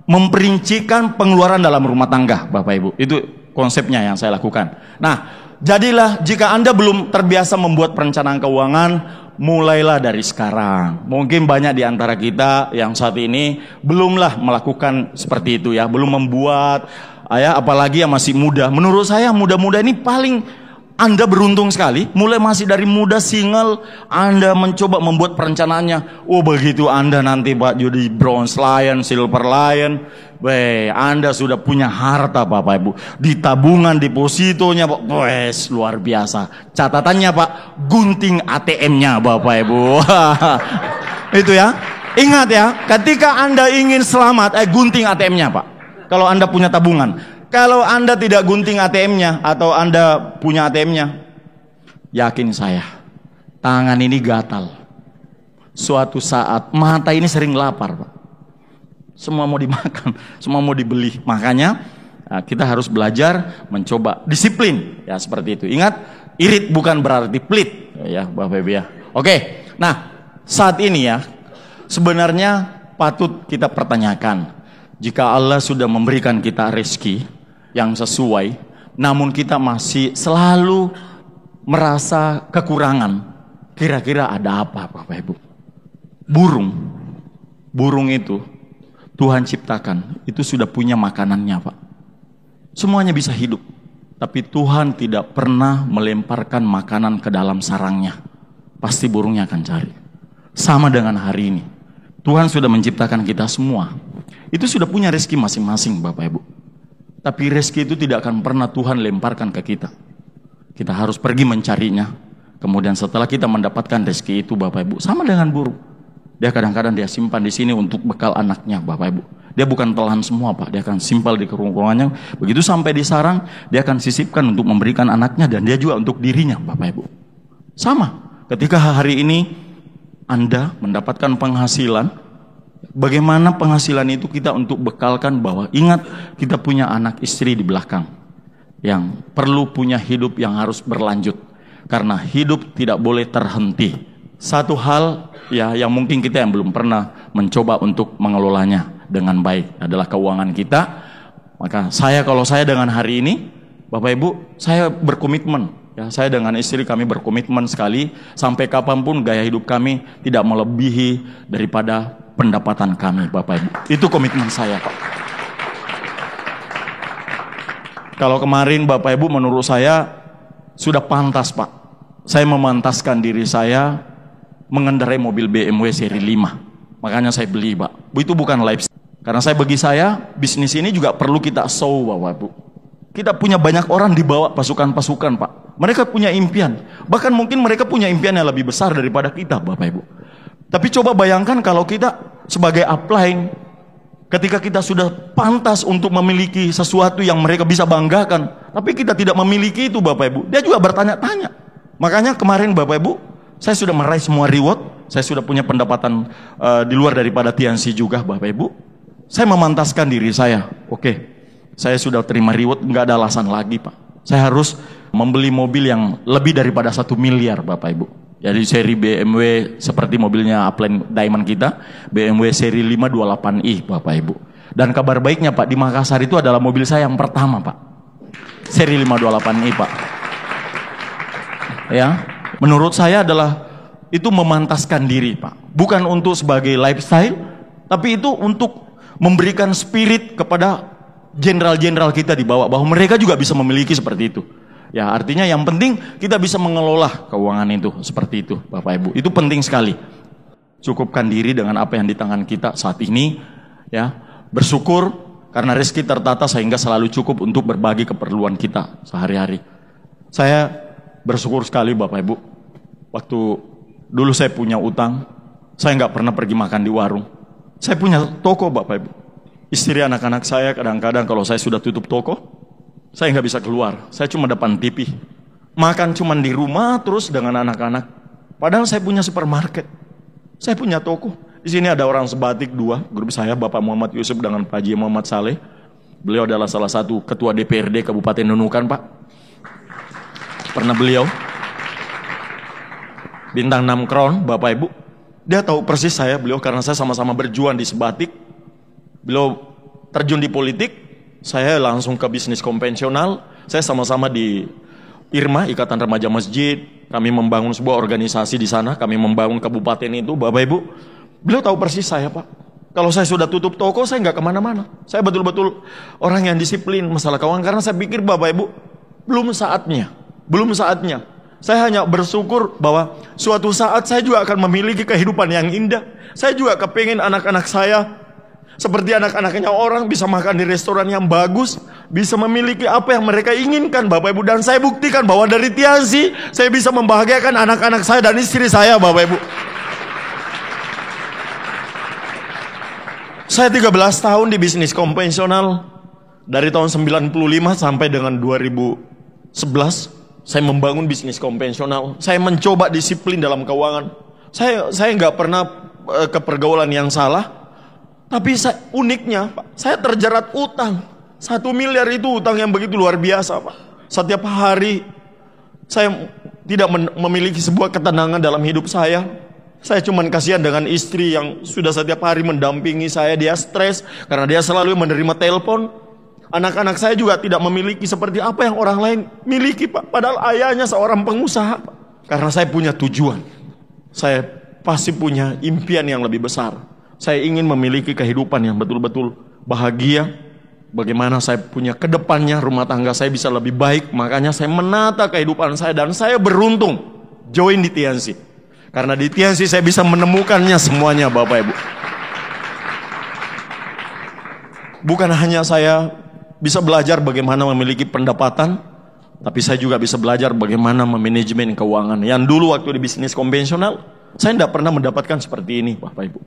memperincikan pengeluaran dalam rumah tangga Bapak Ibu. Itu konsepnya yang saya lakukan. Nah jadilah jika Anda belum terbiasa membuat perencanaan keuangan, mulailah dari sekarang. Mungkin banyak di antara kita yang saat ini belumlah melakukan seperti itu ya, belum membuat ya, apalagi yang masih muda. Menurut saya muda-muda ini paling Anda beruntung sekali, mulai masih dari muda single, Anda mencoba membuat perencanaannya. Oh begitu Anda nanti Pak jadi bronze lion, silver lion, Anda sudah punya harta Bapak Ibu. Di tabungan depositonya Pak, wes luar biasa. Catatannya Pak, gunting ATM-nya Bapak Ibu. Itu ya. Ingat ya, ketika Anda ingin selamat, gunting ATM-nya Pak. Kalau Anda punya tabungan. Kalau Anda tidak gunting ATM-nya atau Anda punya ATM-nya, yakin saya, tangan ini gatal. Suatu saat mata ini sering lapar, Pak. Semua mau dimakan, semua mau dibeli. Makanya kita harus belajar mencoba disiplin, ya seperti itu. Ingat, irit bukan berarti pelit, ya Bapak Ibu ya. Oke, nah saat ini ya, sebenarnya patut kita pertanyakan, jika Allah sudah memberikan kita rezeki yang sesuai, namun kita masih selalu merasa kekurangan. Kira-kira ada apa Bapak Ibu? Burung itu Tuhan ciptakan, itu sudah punya makanannya Pak. Semuanya bisa hidup, tapi Tuhan tidak pernah melemparkan makanan ke dalam sarangnya. Pasti burungnya akan cari. Sama dengan hari ini, Tuhan sudah menciptakan kita semua. Itu sudah punya rezeki masing-masing Bapak Ibu. Tapi rezeki itu tidak akan pernah Tuhan lemparkan ke kita. Kita harus pergi mencarinya. Kemudian setelah kita mendapatkan rezeki itu Bapak Ibu, sama dengan burung. Dia kadang-kadang dia simpan di sini untuk bekal anaknya Bapak Ibu. Dia bukan telan semua Pak, dia akan simpel di kerongkongannya. Begitu sampai di sarang, dia akan sisipkan untuk memberikan anaknya dan dia juga untuk dirinya Bapak Ibu. Sama, ketika hari ini Anda mendapatkan penghasilan, bagaimana penghasilan itu kita untuk bekalkan bahwa ingat kita punya anak istri di belakang yang perlu punya hidup yang harus berlanjut, karena hidup tidak boleh terhenti. Satu hal ya yang mungkin kita yang belum pernah mencoba untuk mengelolanya dengan baik adalah keuangan kita. Maka kalau saya dengan hari ini Bapak Ibu, saya berkomitmen ya, saya dengan istri kami berkomitmen sekali sampai kapanpun gaya hidup kami tidak melebihi daripada pendapatan kami Bapak Ibu. Itu komitmen saya Pak. Kalau kemarin Bapak Ibu menurut saya sudah pantas Pak. Saya memantaskan diri saya mengendarai mobil BMW seri 5. Makanya saya beli Pak. Itu bukan lifestyle. Karena bagi saya bisnis ini juga perlu kita show Bapak Ibu. Kita punya banyak orang dibawa pasukan-pasukan Pak. Mereka punya impian. Bahkan mungkin mereka punya impian yang lebih besar daripada kita Bapak Ibu. Tapi coba bayangkan kalau kita sebagai upline, ketika kita sudah pantas untuk memiliki sesuatu yang mereka bisa banggakan, tapi kita tidak memiliki itu Bapak Ibu, dia juga bertanya-tanya. Makanya kemarin Bapak Ibu, saya sudah meraih semua reward, saya sudah punya pendapatan di luar daripada TNC juga Bapak Ibu. Saya memantaskan diri saya, oke, saya sudah terima reward, nggak ada alasan lagi Pak. Saya harus membeli mobil yang lebih daripada 1 miliar Bapak Ibu. Jadi seri BMW seperti mobilnya upline Diamond kita, BMW seri 528i Bapak Ibu. Dan kabar baiknya Pak, di Makassar itu adalah mobil saya yang pertama Pak. Seri 528i Pak. Ya, menurut saya adalah itu memantaskan diri Pak. Bukan untuk sebagai lifestyle, tapi itu untuk memberikan spirit kepada jenderal-jenderal kita di bawah, bahwa mereka juga bisa memiliki seperti itu. Ya, artinya yang penting kita bisa mengelola keuangan itu seperti itu Bapak Ibu. Itu penting sekali. Cukupkan diri dengan apa yang di tangan kita saat ini, ya. Bersyukur karena rezeki tertata sehingga selalu cukup untuk berbagi keperluan kita sehari-hari. Saya bersyukur sekali Bapak Ibu. Waktu dulu saya punya utang, saya nggak pernah pergi makan di warung. Saya punya toko Bapak Ibu. Istri anak-anak saya kadang-kadang kalau saya sudah tutup toko, saya nggak bisa keluar, saya cuma depan TV. Makan cuma di rumah terus dengan anak-anak. Padahal saya punya supermarket, saya punya toko. Di sini ada orang sebatik 2, grup saya, Bapak Muhammad Yusuf dengan Pak Haji Muhammad Saleh. Beliau adalah salah satu ketua DPRD Kabupaten Nunukan Pak. Pernah beliau. Bintang 6 Crown, Bapak Ibu. Dia tahu persis saya, beliau karena saya sama-sama berjuang di sebatik. Beliau terjun di politik. Saya langsung ke bisnis konvensional. Saya sama-sama di IRMA, Ikatan Remaja Masjid. Kami membangun sebuah organisasi di sana. Kami membangun kabupaten itu, Bapak Ibu. Beliau tahu persis saya Pak. Kalau saya sudah tutup toko, saya nggak kemana-mana. Saya betul-betul orang yang disiplin masalah keuangan. Karena saya pikir Bapak Ibu, belum saatnya. Belum saatnya. Saya hanya bersyukur bahwa suatu saat saya juga akan memiliki kehidupan yang indah. Saya juga kepengen anak-anak saya seperti anak-anaknya orang bisa makan di restoran yang bagus, bisa memiliki apa yang mereka inginkan Bapak Ibu. Dan saya buktikan bahwa dari TNC saya bisa membahagiakan anak-anak saya dan istri saya Bapak Ibu. Saya 13 tahun di bisnis konvensional. Dari tahun 95 sampai dengan 2011 saya membangun bisnis konvensional. Saya mencoba disiplin dalam keuangan. Saya nggak pernah ke pergaulan yang salah. Tapi uniknya Pak, saya terjerat utang. 1 miliar itu utang yang begitu luar biasa Pak. Setiap hari saya tidak memiliki sebuah ketenangan dalam hidup saya. Saya cuma kasihan dengan istri yang sudah setiap hari mendampingi saya. Dia stres karena dia selalu menerima telepon. Anak-anak saya juga tidak memiliki seperti apa yang orang lain miliki Pak. Padahal ayahnya seorang pengusaha Pak. Karena saya punya tujuan. Saya pasti punya impian yang lebih besar. Saya ingin memiliki kehidupan yang betul-betul bahagia. Bagaimana saya punya kedepannya rumah tangga saya bisa lebih baik. Makanya saya menata kehidupan saya. Dan saya beruntung join di TNC. Karena di TNC saya bisa menemukannya semuanya Bapak Ibu. Bukan hanya saya bisa belajar bagaimana memiliki pendapatan, tapi saya juga bisa belajar bagaimana memanajemen keuangan. Yang dulu waktu di bisnis konvensional, saya tidak pernah mendapatkan seperti ini Bapak Ibu.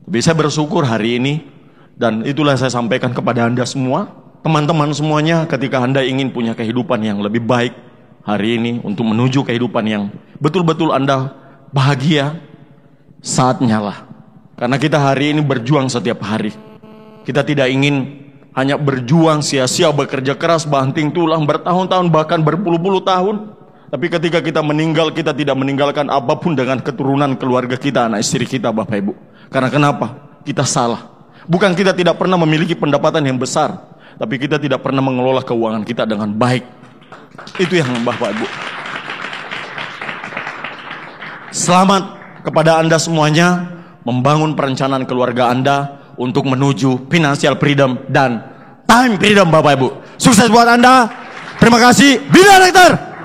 Tapi saya bersyukur hari ini, dan itulah saya sampaikan kepada Anda semua, teman-teman semuanya, ketika Anda ingin punya kehidupan yang lebih baik hari ini, untuk menuju kehidupan yang betul-betul Anda bahagia, saatnya lah. Karena kita hari ini berjuang setiap hari. Kita tidak ingin hanya berjuang sia-sia, bekerja keras, banting tulang, bertahun-tahun, bahkan berpuluh-puluh tahun. Tapi ketika kita meninggal, kita tidak meninggalkan apapun dengan keturunan keluarga kita, anak istri kita Bapak Ibu. Karena kenapa? Kita salah. Bukan kita tidak pernah memiliki pendapatan yang besar, tapi kita tidak pernah mengelola keuangan kita dengan baik. Itu yang Bapak Ibu. Selamat kepada Anda semuanya membangun perencanaan keluarga Anda untuk menuju financial freedom dan time freedom Bapak Ibu. Sukses buat Anda. Terima kasih. Be Director.